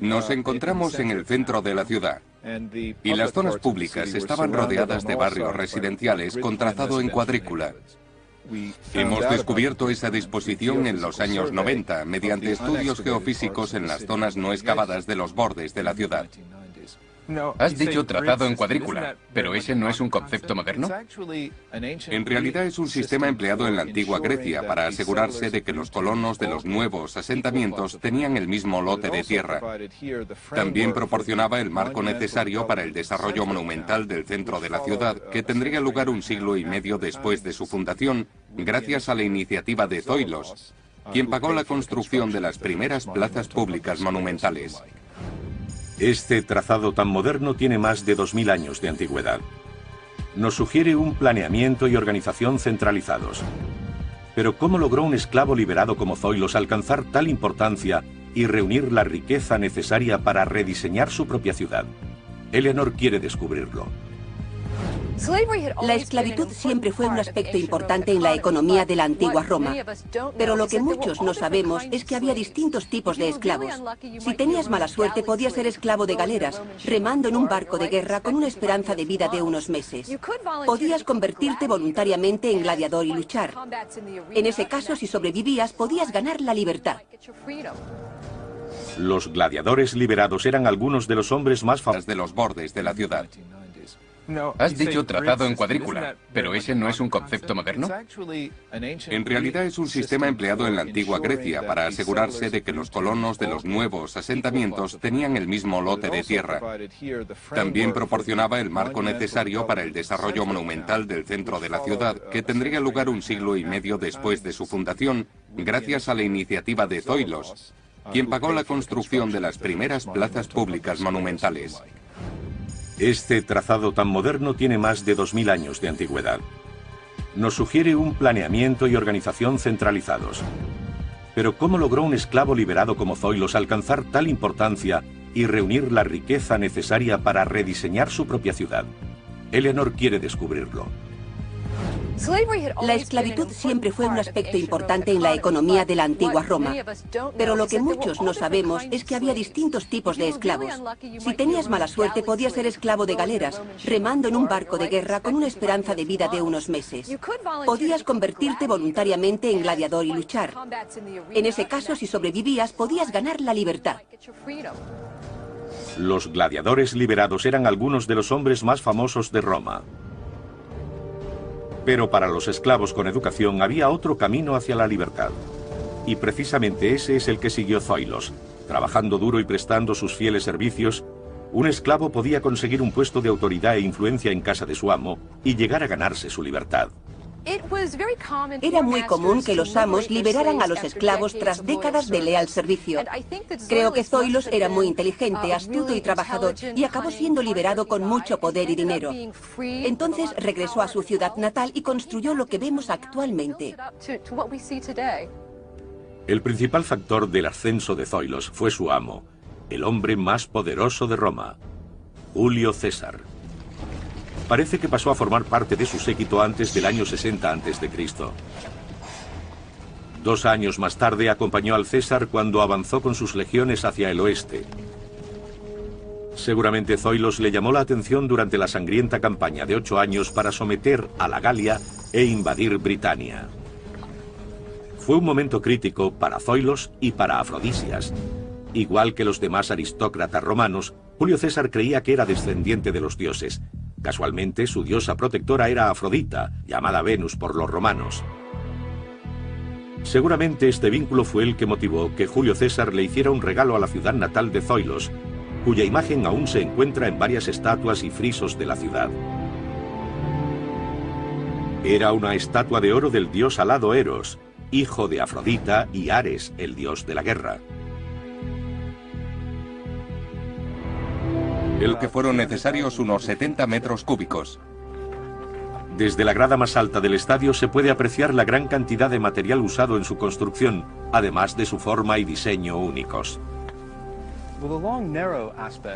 Nos encontramos en el centro de la ciudad y las zonas públicas estaban rodeadas de barrios residenciales con trazado en cuadrícula. Hemos descubierto esa disposición en los años 90 mediante estudios geofísicos en las zonas no excavadas de los bordes de la ciudad. Has dicho trazado en cuadrícula, pero ¿ese no es un concepto moderno? En realidad es un sistema empleado en la antigua Grecia para asegurarse de que los colonos de los nuevos asentamientos tenían el mismo lote de tierra. También proporcionaba el marco necesario para el desarrollo monumental del centro de la ciudad, que tendría lugar un siglo y medio después de su fundación, gracias a la iniciativa de Zoilos, quien pagó la construcción de las primeras plazas públicas monumentales. Este trazado tan moderno tiene más de 2000 años de antigüedad. Nos sugiere un planeamiento y organización centralizados. Pero ¿cómo logró un esclavo liberado como Zoilos alcanzar tal importancia y reunir la riqueza necesaria para rediseñar su propia ciudad? Eleanor quiere descubrirlo. La esclavitud siempre fue un aspecto importante en la economía de la antigua Roma. Pero lo que muchos no sabemos es que había distintos tipos de esclavos. Si tenías mala suerte, podías ser esclavo de galeras, remando en un barco de guerra con una esperanza de vida de unos meses. Podías convertirte voluntariamente en gladiador y luchar. En ese caso, si sobrevivías, podías ganar la libertad. Los gladiadores liberados eran algunos de los hombres más famosos de los bordes de la ciudad. Has dicho trazado en cuadrícula, pero ¿ese no es un concepto moderno? En realidad es un sistema empleado en la antigua Grecia para asegurarse de que los colonos de los nuevos asentamientos tenían el mismo lote de tierra. También proporcionaba el marco necesario para el desarrollo monumental del centro de la ciudad, que tendría lugar un siglo y medio después de su fundación, gracias a la iniciativa de Zoilos, quien pagó la construcción de las primeras plazas públicas monumentales. Este trazado tan moderno tiene más de 2000 años de antigüedad. Nos sugiere un planeamiento y organización centralizados. Pero ¿cómo logró un esclavo liberado como Zoilos alcanzar tal importancia y reunir la riqueza necesaria para rediseñar su propia ciudad? Eleanor quiere descubrirlo. La esclavitud siempre fue un aspecto importante en la economía de la antigua Roma. Pero lo que muchos no sabemos es que había distintos tipos de esclavos. Si tenías mala suerte, podías ser esclavo de galeras, remando en un barco de guerra con una esperanza de vida de unos meses. Podías convertirte voluntariamente en gladiador y luchar. En ese caso, si sobrevivías, podías ganar la libertad. Los gladiadores liberados eran algunos de los hombres más famosos de Roma. Pero para los esclavos con educación había otro camino hacia la libertad. Y precisamente ese es el que siguió Zoilos. Trabajando duro y prestando sus fieles servicios, un esclavo podía conseguir un puesto de autoridad e influencia en casa de su amo y llegar a ganarse su libertad. Era muy común que los amos liberaran a los esclavos tras décadas de leal servicio. Creo que Zoilos era muy inteligente, astuto y trabajador, y acabó siendo liberado con mucho poder y dinero. Entonces regresó a su ciudad natal y construyó lo que vemos actualmente. El principal factor del ascenso de Zoilos fue su amo, el hombre más poderoso de Roma, Julio César. Parece que pasó a formar parte de su séquito antes del año 60 a.C. 2 años más tarde acompañó al César cuando avanzó con sus legiones hacia el oeste. Seguramente Zoilos le llamó la atención durante la sangrienta campaña de 8 años para someter a la Galia e invadir Britania. Fue un momento crítico para Zoilos y para Afrodisias. Igual que los demás aristócratas romanos, Julio César creía que era descendiente de los dioses. Casualmente, su diosa protectora era Afrodita, llamada Venus por los romanos. Seguramente este vínculo fue el que motivó que Julio César le hiciera un regalo a la ciudad natal de Zoilos, cuya imagen aún se encuentra en varias estatuas y frisos de la ciudad. Era una estatua de oro del dios alado Eros, hijo de Afrodita y Ares, el dios de la guerra. El que fueron necesarios unos 70 metros cúbicos. Desde la grada más alta del estadio se puede apreciar la gran cantidad de material usado en su construcción, además de su forma y diseño únicos.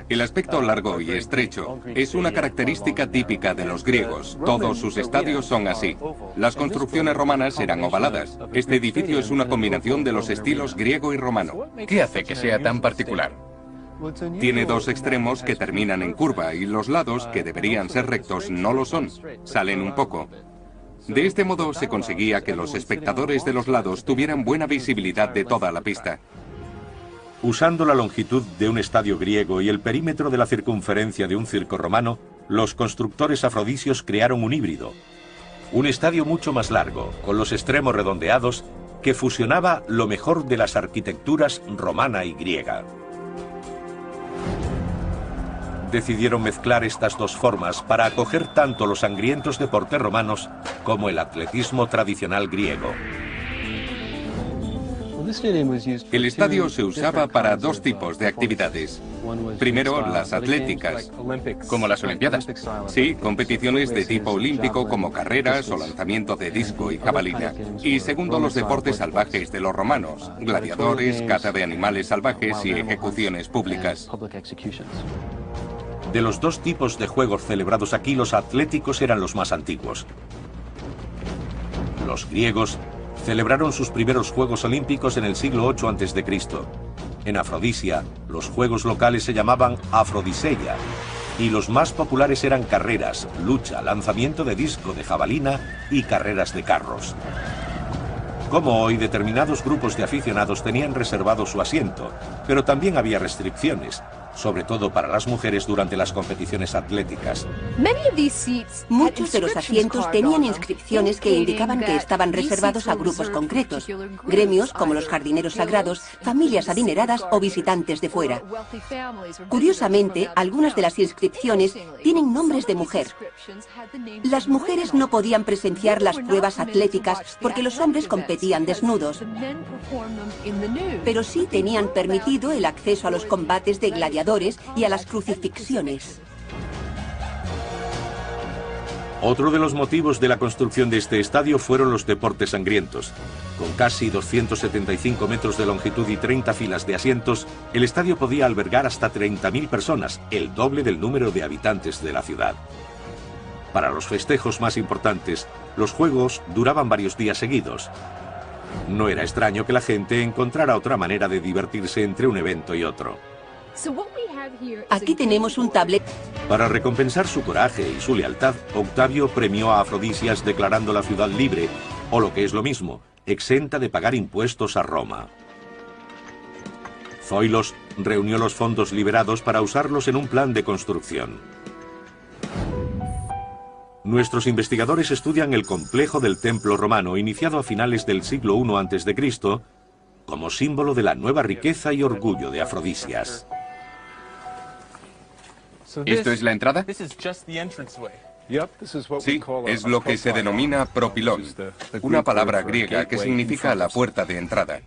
El aspecto largo y estrecho es una característica típica de los griegos. Todos sus estadios son así. Las construcciones romanas eran ovaladas. Este edificio es una combinación de los estilos griego y romano. ¿Qué hace que sea tan particular? Tiene 2 extremos que terminan en curva y los lados, que deberían ser rectos, no lo son. Salen un poco. De este modo se conseguía que los espectadores de los lados tuvieran buena visibilidad de toda la pista. Usando la longitud de un estadio griego y el perímetro de la circunferencia de un circo romano, los constructores afrodisios crearon un híbrido. Un estadio mucho más largo, con los extremos redondeados, que fusionaba lo mejor de las arquitecturas romana y griega. Decidieron mezclar estas dos formas para acoger tanto los sangrientos deportes romanos como el atletismo tradicional griego. El estadio se usaba para dos tipos de actividades. Primero, las atléticas. Como las Olimpiadas. Sí, competiciones de tipo olímpico como carreras o lanzamiento de disco y jabalina. Y segundo, los deportes salvajes de los romanos, gladiadores, caza de animales salvajes y ejecuciones públicas. De los dos tipos de juegos celebrados aquí, los atléticos eran los más antiguos. Los griegos celebraron sus primeros Juegos Olímpicos en el siglo VIII a.C. En Afrodisia, los juegos locales se llamaban Afrodiseia, y los más populares eran carreras, lucha, lanzamiento de disco de jabalina y carreras de carros. Como hoy, determinados grupos de aficionados tenían reservado su asiento, pero también había restricciones, sobre todo para las mujeres durante las competiciones atléticas. Muchos de los asientos tenían inscripciones que indicaban que estaban reservados a grupos concretos, gremios como los jardineros sagrados, familias adineradas o visitantes de fuera. Curiosamente, algunas de las inscripciones tienen nombres de mujer. Las mujeres no podían presenciar las pruebas atléticas porque los hombres competían desnudos, pero sí tenían permitido el acceso a los combates de gladiadores y a las crucifixiones. Otro de los motivos de la construcción de este estadio fueron los deportes sangrientos. Con casi 275 metros de longitud y 30 filas de asientos, el estadio podía albergar hasta 30.000 personas, el doble del número de habitantes de la ciudad. Para los festejos más importantes, los juegos duraban varios días seguidos. No era extraño que la gente encontrara otra manera de divertirse entre un evento y otro. Aquí tenemos un tablet. Para recompensar su coraje y su lealtad, Octavio premió a Afrodisias declarando la ciudad libre, o lo que es lo mismo, exenta de pagar impuestos a Roma. Zoilos reunió los fondos liberados para usarlos en un plan de construcción. Nuestros investigadores estudian el complejo del templo romano iniciado a finales del siglo I a.C. como símbolo de la nueva riqueza y orgullo de Afrodisias. ¿Esto es la entrada? Sí, es lo que se denomina propilón, una palabra griega que significa la puerta de entrada.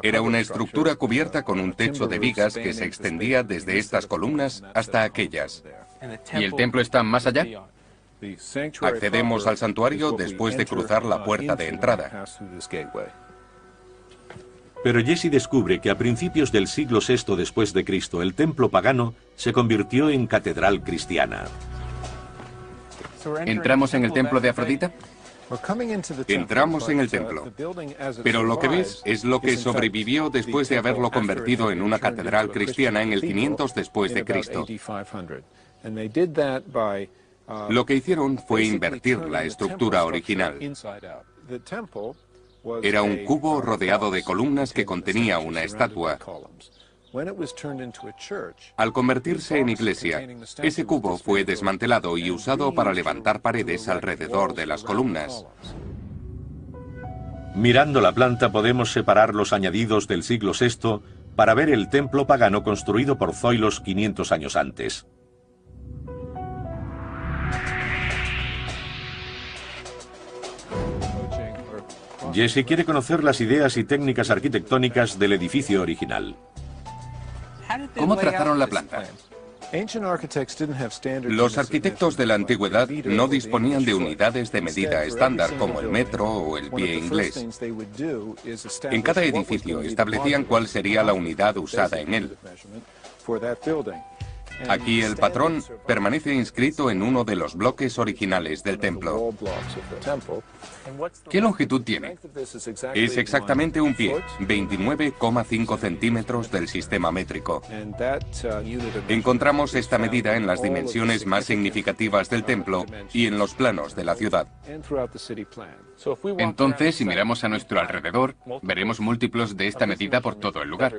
Era una estructura cubierta con un techo de vigas que se extendía desde estas columnas hasta aquellas. ¿Y el templo está más allá? Accedemos al santuario después de cruzar la puerta de entrada. Pero Jesse descubre que a principios del siglo VI después de Cristo, el templo pagano se convirtió en catedral cristiana. ¿Entramos en el templo de Afrodita? Entramos en el templo, pero lo que ves es lo que sobrevivió después de haberlo convertido en una catedral cristiana en el 500 después de Cristo. Lo que hicieron fue invertir la estructura original. Era un cubo rodeado de columnas que contenía una estatua. Al convertirse en iglesia, ese cubo fue desmantelado y usado para levantar paredes alrededor de las columnas. Mirando la planta podemos separar los añadidos del siglo VI para ver el templo pagano construido por Zoilos 500 años antes. Jesse quiere conocer las ideas y técnicas arquitectónicas del edificio original. ¿Cómo trazaron la planta? Los arquitectos de la antigüedad no disponían de unidades de medida estándar como el metro o el pie inglés. En cada edificio establecían cuál sería la unidad usada en él. Aquí el patrón permanece inscrito en uno de los bloques originales del templo. ¿Qué longitud tiene? Es exactamente un pie, 29,5 centímetros del sistema métrico. Encontramos esta medida en las dimensiones más significativas del templo y en los planos de la ciudad. Entonces, si miramos a nuestro alrededor, veremos múltiplos de esta medida por todo el lugar.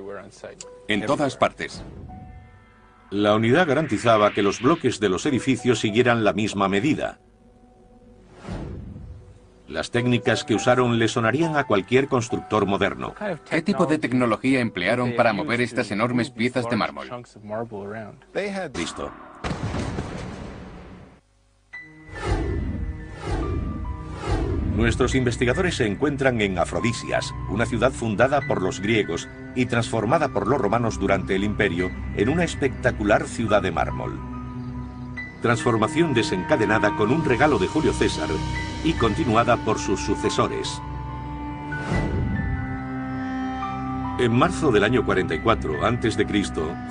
En todas partes. La unidad garantizaba que los bloques de los edificios siguieran la misma medida. Las técnicas que usaron le sonarían a cualquier constructor moderno. ¿Qué tipo de tecnología emplearon para mover estas enormes piezas de mármol? Listo. Nuestros investigadores se encuentran en Afrodisias, una ciudad fundada por los griegos y transformada por los romanos durante el Imperio en una espectacular ciudad de mármol. Transformación desencadenada con un regalo de Julio César y continuada por sus sucesores. En marzo del año 44 a.C.,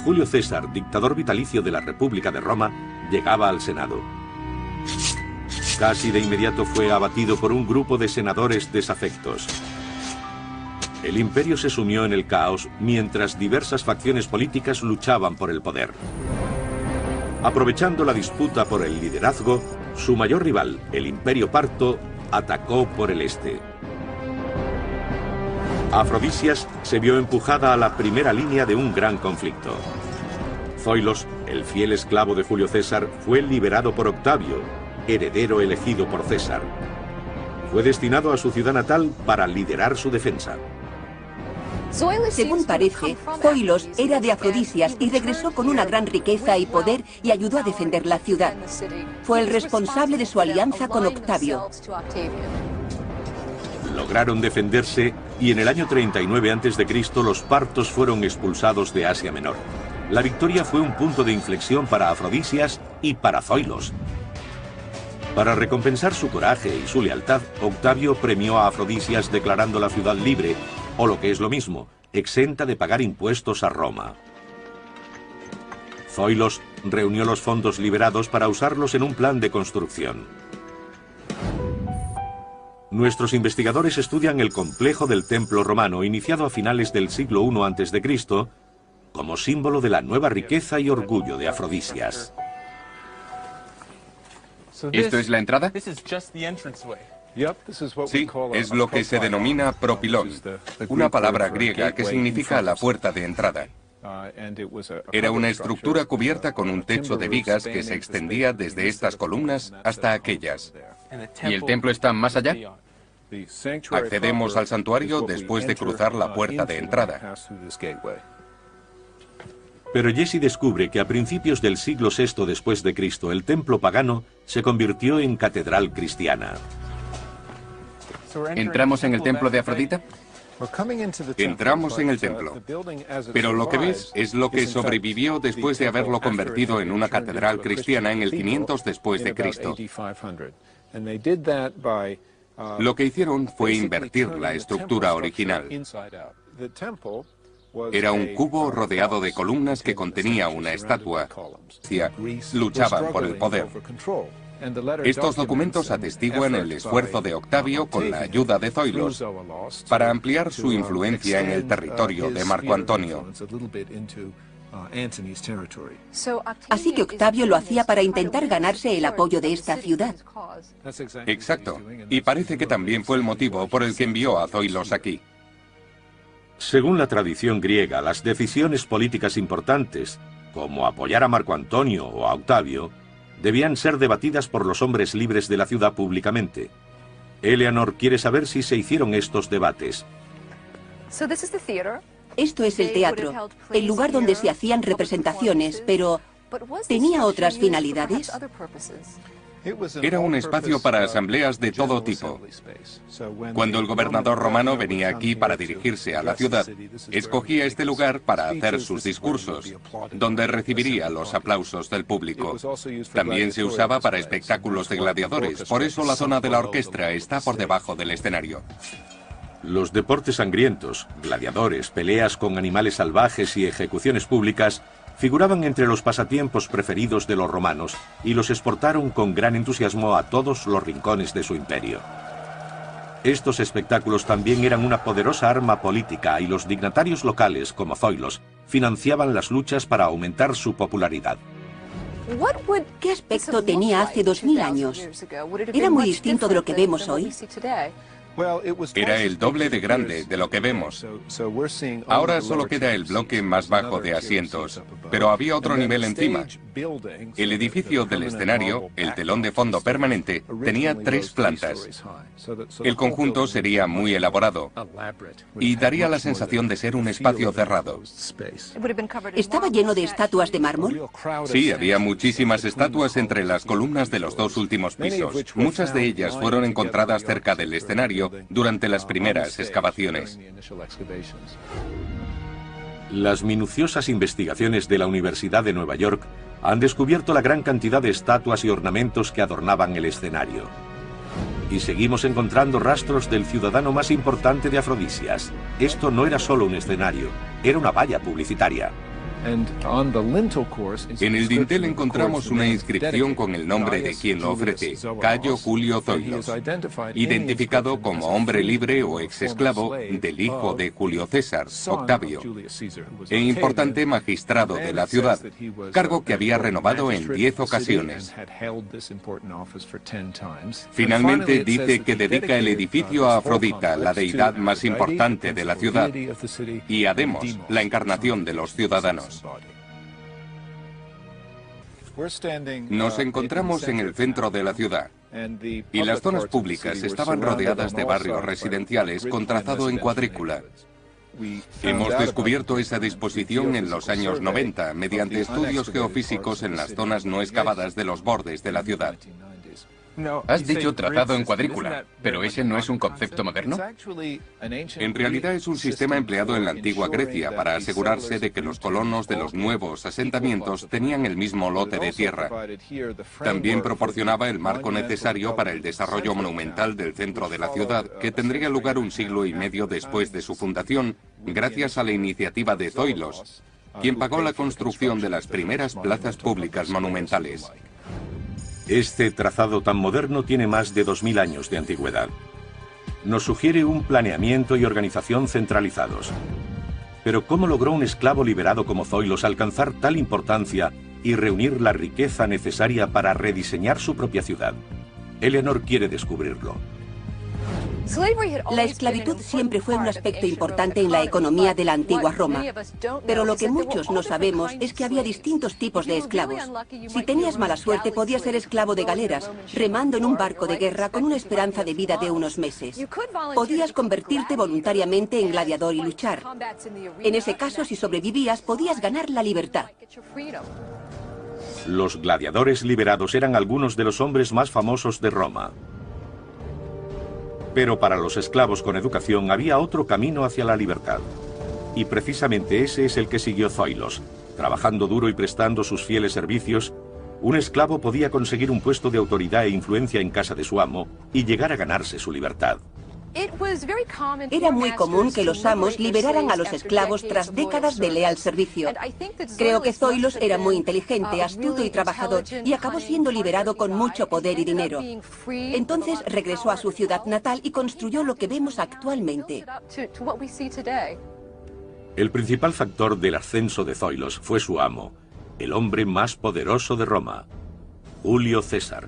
Julio César, dictador vitalicio de la República de Roma, llegaba al Senado. Casi de inmediato fue abatido por un grupo de senadores desafectos. El imperio se sumió en el caos mientras diversas facciones políticas luchaban por el poder. Aprovechando la disputa por el liderazgo, su mayor rival, el Imperio Parto, atacó por el este. Afrodisias se vio empujada a la primera línea de un gran conflicto. Zoilos, el fiel esclavo de Julio César, fue liberado por Octavio, heredero elegido por César. Fue destinado a su ciudad natal para liderar su defensa. Según parece, Zoilos era de Afrodisias y regresó con una gran riqueza y poder y ayudó a defender la ciudad. Fue el responsable de su alianza con Octavio. Lograron defenderse y en el año 39 a.C. los partos fueron expulsados de Asia Menor. La victoria fue un punto de inflexión para Afrodisias y para Zoilos. Para recompensar su coraje y su lealtad, Octavio premió a Afrodisias declarando la ciudad libre, o lo que es lo mismo, exenta de pagar impuestos a Roma. Zoilos reunió los fondos liberados para usarlos en un plan de construcción. Nuestros investigadores estudian el complejo del templo romano iniciado a finales del siglo I a.C. como símbolo de la nueva riqueza y orgullo de Afrodisias. ¿Esto es la entrada? Sí, es lo que se denomina propilón, una palabra griega que significa la puerta de entrada. Era una estructura cubierta con un techo de vigas que se extendía desde estas columnas hasta aquellas. ¿Y el templo está más allá? Accedemos al santuario después de cruzar la puerta de entrada. Pero Jesse descubre que a principios del siglo VI después de Cristo el templo pagano se convirtió en catedral cristiana. ¿Entramos en el templo de Afrodita? Entramos en el templo, pero lo que ves es lo que sobrevivió después de haberlo convertido en una catedral cristiana en el 500 después de Cristo. Lo que hicieron fue invertir la estructura original. Era un cubo rodeado de columnas que contenía una estatua. Luchaban por el poder. Estos documentos atestiguan el esfuerzo de Octavio con la ayuda de Zoilos para ampliar su influencia en el territorio de Marco Antonio. Así que Octavio lo hacía para intentar ganarse el apoyo de esta ciudad. Exacto. Y parece que también fue el motivo por el que envió a Zoilos aquí. Según la tradición griega, las decisiones políticas importantes, como apoyar a Marco Antonio o a Octavio, debían ser debatidas por los hombres libres de la ciudad públicamente. Eleanor quiere saber si se hicieron estos debates. Esto es el teatro, el lugar donde se hacían representaciones, pero ¿tenía otras finalidades? Era un espacio para asambleas de todo tipo. Cuando el gobernador romano venía aquí para dirigirse a la ciudad, escogía este lugar para hacer sus discursos, donde recibiría los aplausos del público. También se usaba para espectáculos de gladiadores, por eso la zona de la orquesta está por debajo del escenario. Los deportes sangrientos, gladiadores, peleas con animales salvajes y ejecuciones públicas figuraban entre los pasatiempos preferidos de los romanos y los exportaron con gran entusiasmo a todos los rincones de su imperio. Estos espectáculos también eran una poderosa arma política y los dignatarios locales, como Zoilos, financiaban las luchas para aumentar su popularidad. ¿Qué aspecto tenía hace 2000 años? ¿Era muy distinto de lo que vemos hoy? Era el doble de grande de lo que vemos. Ahora solo queda el bloque más bajo de asientos, pero había otro nivel encima. El edificio del escenario, el telón de fondo permanente, tenía 3 plantas. El conjunto sería muy elaborado y daría la sensación de ser un espacio cerrado. ¿Estaba lleno de estatuas de mármol? Sí, había muchísimas estatuas entre las columnas de los 2 últimos pisos. Muchas de ellas fueron encontradas cerca del escenario durante las primeras excavaciones. Las minuciosas investigaciones de la Universidad de Nueva York han descubierto la gran cantidad de estatuas y ornamentos que adornaban el escenario. Y seguimos encontrando rastros del ciudadano más importante de Afrodisias. Esto no era solo un escenario, era una valla publicitaria. En el dintel encontramos una inscripción con el nombre de quien lo ofrece, Cayo Julio Zoilos, identificado como hombre libre o exesclavo del hijo de Julio César, Octavio, e importante magistrado de la ciudad, cargo que había renovado en 10 ocasiones. Finalmente dice que dedica el edificio a Afrodita, la deidad más importante de la ciudad, y a Demos, la encarnación de los ciudadanos. Nos encontramos en el centro de la ciudad y las zonas públicas estaban rodeadas de barrios residenciales con trazado en cuadrícula. Hemos descubierto esa disposición en los años 90 mediante estudios geofísicos en las zonas no excavadas de los bordes de la ciudad. Has dicho trazado en cuadrícula, pero ¿ese no es un concepto moderno? En realidad es un sistema empleado en la antigua Grecia para asegurarse de que los colonos de los nuevos asentamientos tenían el mismo lote de tierra. También proporcionaba el marco necesario para el desarrollo monumental del centro de la ciudad, que tendría lugar 1 siglo y medio después de su fundación, gracias a la iniciativa de Zoilos, quien pagó la construcción de las primeras plazas públicas monumentales. Este trazado tan moderno tiene más de 2000 años de antigüedad. Nos sugiere un planeamiento y organización centralizados. Pero ¿cómo logró un esclavo liberado como Zoilos alcanzar tal importancia y reunir la riqueza necesaria para rediseñar su propia ciudad? Eleanor quiere descubrirlo. La esclavitud siempre fue un aspecto importante en la economía de la antigua Roma. Pero lo que muchos no sabemos es que había distintos tipos de esclavos. Si tenías mala suerte, podías ser esclavo de galeras, remando en un barco de guerra con una esperanza de vida de unos meses. Podías convertirte voluntariamente en gladiador y luchar. En ese caso, si sobrevivías, podías ganar la libertad. Los gladiadores liberados eran algunos de los hombres más famosos de Roma. Pero para los esclavos con educación había otro camino hacia la libertad. Y precisamente ese es el que siguió Zoilos. Trabajando duro y prestando sus fieles servicios, un esclavo podía conseguir un puesto de autoridad e influencia en casa de su amo y llegar a ganarse su libertad. Era muy común que los amos liberaran a los esclavos tras décadas de leal servicio. Creo que Zoilos era muy inteligente, astuto y trabajador, y acabó siendo liberado con mucho poder y dinero. Entonces regresó a su ciudad natal y construyó lo que vemos actualmente. El principal factor del ascenso de Zoilos fue su amo, el hombre más poderoso de Roma, Julio César.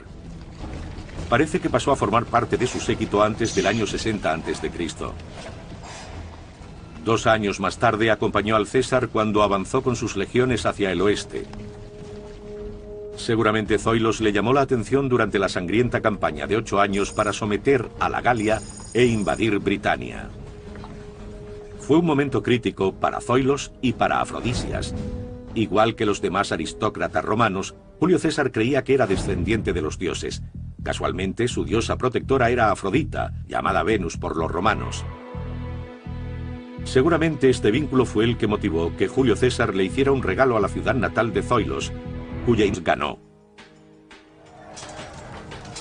Parece que pasó a formar parte de su séquito antes del año 60 a.C. 2 años más tarde acompañó al César cuando avanzó con sus legiones hacia el oeste. Seguramente Zoilos le llamó la atención durante la sangrienta campaña de 8 años para someter a la Galia e invadir Britania. Fue un momento crítico para Zoilos y para Afrodisias. Igual que los demás aristócratas romanos, Julio César creía que era descendiente de los dioses. Casualmente, su diosa protectora era Afrodita, llamada Venus por los romanos. Seguramente este vínculo fue el que motivó que Julio César le hiciera un regalo a la ciudad natal de Zoilos, cuya ganó.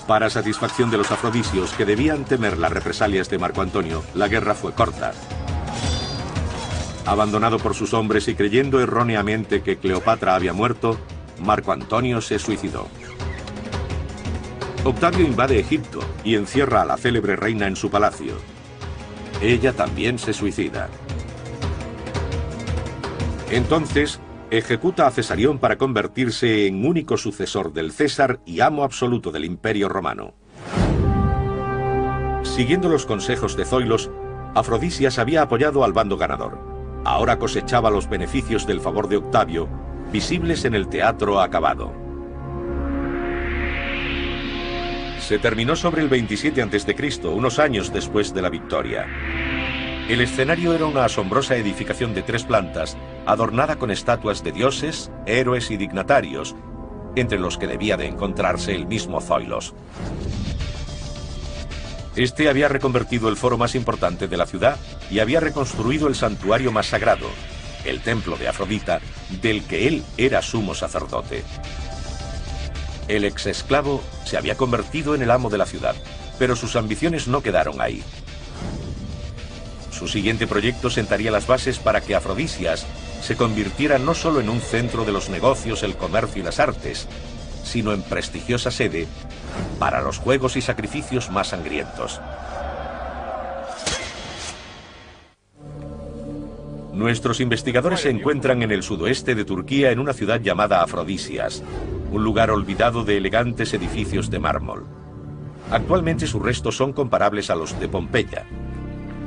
Para satisfacción de los afrodisios, que debían temer las represalias de Marco Antonio, la guerra fue corta. Abandonado por sus hombres y creyendo erróneamente que Cleopatra había muerto, Marco Antonio se suicidó. Octavio invade Egipto y encierra a la célebre reina en su palacio. Ella también se suicida. Entonces, ejecuta a Cesarión para convertirse en único sucesor del César y amo absoluto del Imperio Romano. Siguiendo los consejos de Zoilos, Afrodisias había apoyado al bando ganador. Ahora cosechaba los beneficios del favor de Octavio, visibles en el teatro acabado. Se terminó sobre el 27 a.C., unos años después de la victoria. El escenario era una asombrosa edificación de 3 plantas, adornada con estatuas de dioses, héroes y dignatarios, entre los que debía de encontrarse el mismo Zoilos. Este había reconvertido el foro más importante de la ciudad y había reconstruido el santuario más sagrado, el templo de Afrodita, del que él era sumo sacerdote. El ex esclavo se había convertido en el amo de la ciudad, pero sus ambiciones no quedaron ahí. Su siguiente proyecto sentaría las bases para que Afrodisias se convirtiera no solo en un centro de los negocios, el comercio y las artes, sino en prestigiosa sede para los juegos y sacrificios más sangrientos. Nuestros investigadores se encuentran en el sudoeste de Turquía en una ciudad llamada Afrodisias, un lugar olvidado de elegantes edificios de mármol. Actualmente sus restos son comparables a los de Pompeya.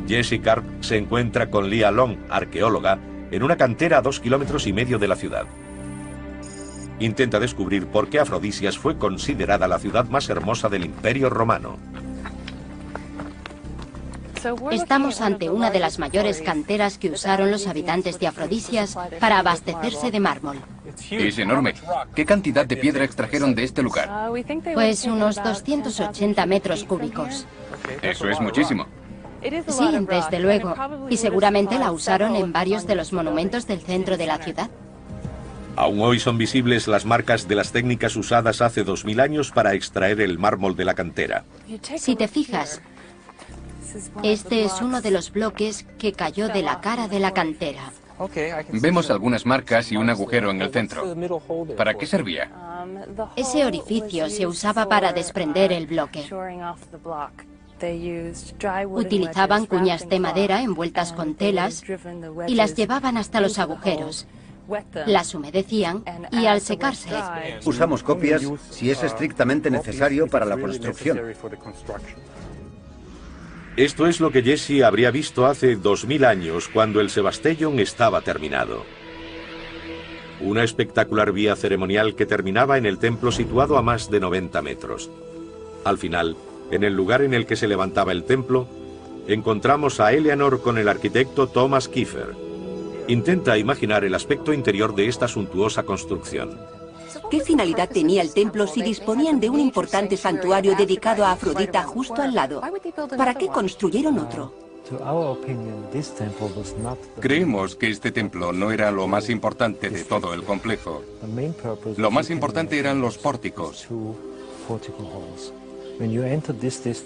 Jesse Karp se encuentra con Lia Long, arqueóloga, en una cantera a 2,5 kilómetros de la ciudad. Intenta descubrir por qué Afrodisias fue considerada la ciudad más hermosa del Imperio Romano. Estamos ante una de las mayores canteras que usaron los habitantes de Afrodisias para abastecerse de mármol. Es enorme. ¿Qué cantidad de piedra extrajeron de este lugar? Pues unos 280 metros cúbicos. Eso es muchísimo. Sí, desde luego. Y seguramente la usaron en varios de los monumentos del centro de la ciudad. Aún hoy son visibles las marcas de las técnicas usadas hace 2000 años para extraer el mármol de la cantera. Si te fijas, este es uno de los bloques que cayó de la cara de la cantera. Vemos algunas marcas y un agujero en el centro. ¿Para qué servía? Ese orificio se usaba para desprender el bloque. Utilizaban cuñas de madera envueltas con telas y las llevaban hasta los agujeros. Las humedecían y al secarse... Usamos copias si es estrictamente necesario para la construcción. Esto es lo que Jesse habría visto hace 2000 años cuando el Sebastellón estaba terminado. Una espectacular vía ceremonial que terminaba en el templo situado a más de 90 metros. Al final, en el lugar en el que se levantaba el templo, encontramos a Eleanor con el arquitecto Thomas Kiefer. Intenta imaginar el aspecto interior de esta suntuosa construcción. ¿Qué finalidad tenía el templo si disponían de un importante santuario dedicado a Afrodita justo al lado? ¿Para qué construyeron otro? Creemos que este templo no era lo más importante de todo el complejo. Lo más importante eran los pórticos.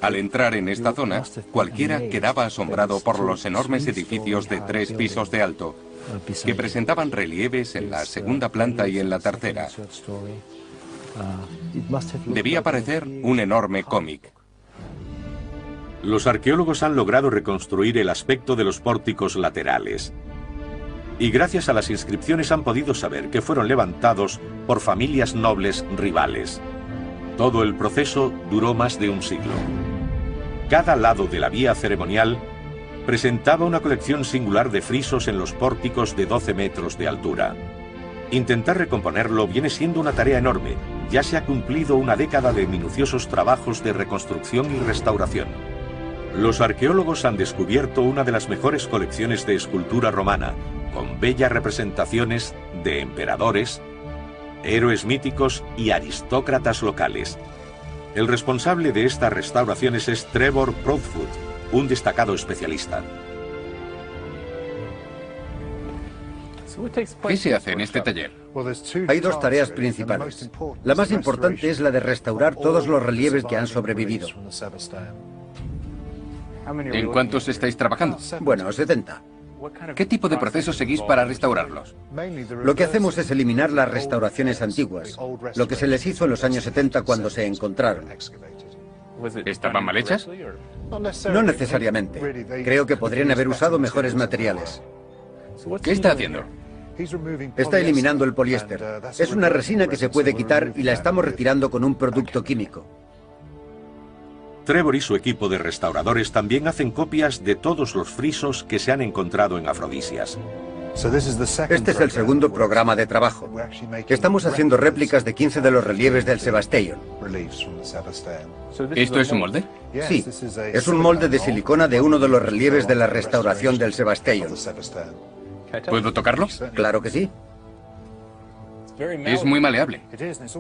Al entrar en esta zona, cualquiera quedaba asombrado por los enormes edificios de 3 pisos de alto, que presentaban relieves en la segunda planta y en la tercera. Debía parecer un enorme cómic. Los arqueólogos han logrado reconstruir el aspecto de los pórticos laterales. Y gracias a las inscripciones han podido saber que fueron levantados por familias nobles rivales. Todo el proceso duró más de un siglo. Cada lado de la vía ceremonial presentaba una colección singular de frisos en los pórticos de 12 metros de altura. Intentar recomponerlo viene siendo una tarea enorme. Ya se ha cumplido una década de minuciosos trabajos de reconstrucción y restauración. Los arqueólogos han descubierto una de las mejores colecciones de escultura romana, con bellas representaciones de emperadores, héroes míticos y aristócratas locales. El responsable de estas restauraciones es Trevor Proudfoot, un destacado especialista. ¿Qué se hace en este taller? Hay 2 tareas principales. La más importante es la de restaurar todos los relieves que han sobrevivido. ¿En cuántos estáis trabajando? Bueno, 70. ¿Qué tipo de proceso seguís para restaurarlos? Lo que hacemos es eliminar las restauraciones antiguas, lo que se les hizo en los años 70 cuando se encontraron. ¿Estaban mal hechas? No necesariamente. Creo que podrían haber usado mejores materiales. ¿Qué está haciendo? Está eliminando el poliéster. Es una resina que se puede quitar y la estamos retirando con un producto químico. Trevor y su equipo de restauradores también hacen copias de todos los frisos que se han encontrado en Afrodisias. Este es el segundo programa de trabajo. Estamos haciendo réplicas de 15 de los relieves del Sebasteion. ¿Esto es un molde? Sí, es un molde de silicona de uno de los relieves de la restauración del Sebasteion. ¿Puedo tocarlo? Claro que sí. Es muy maleable.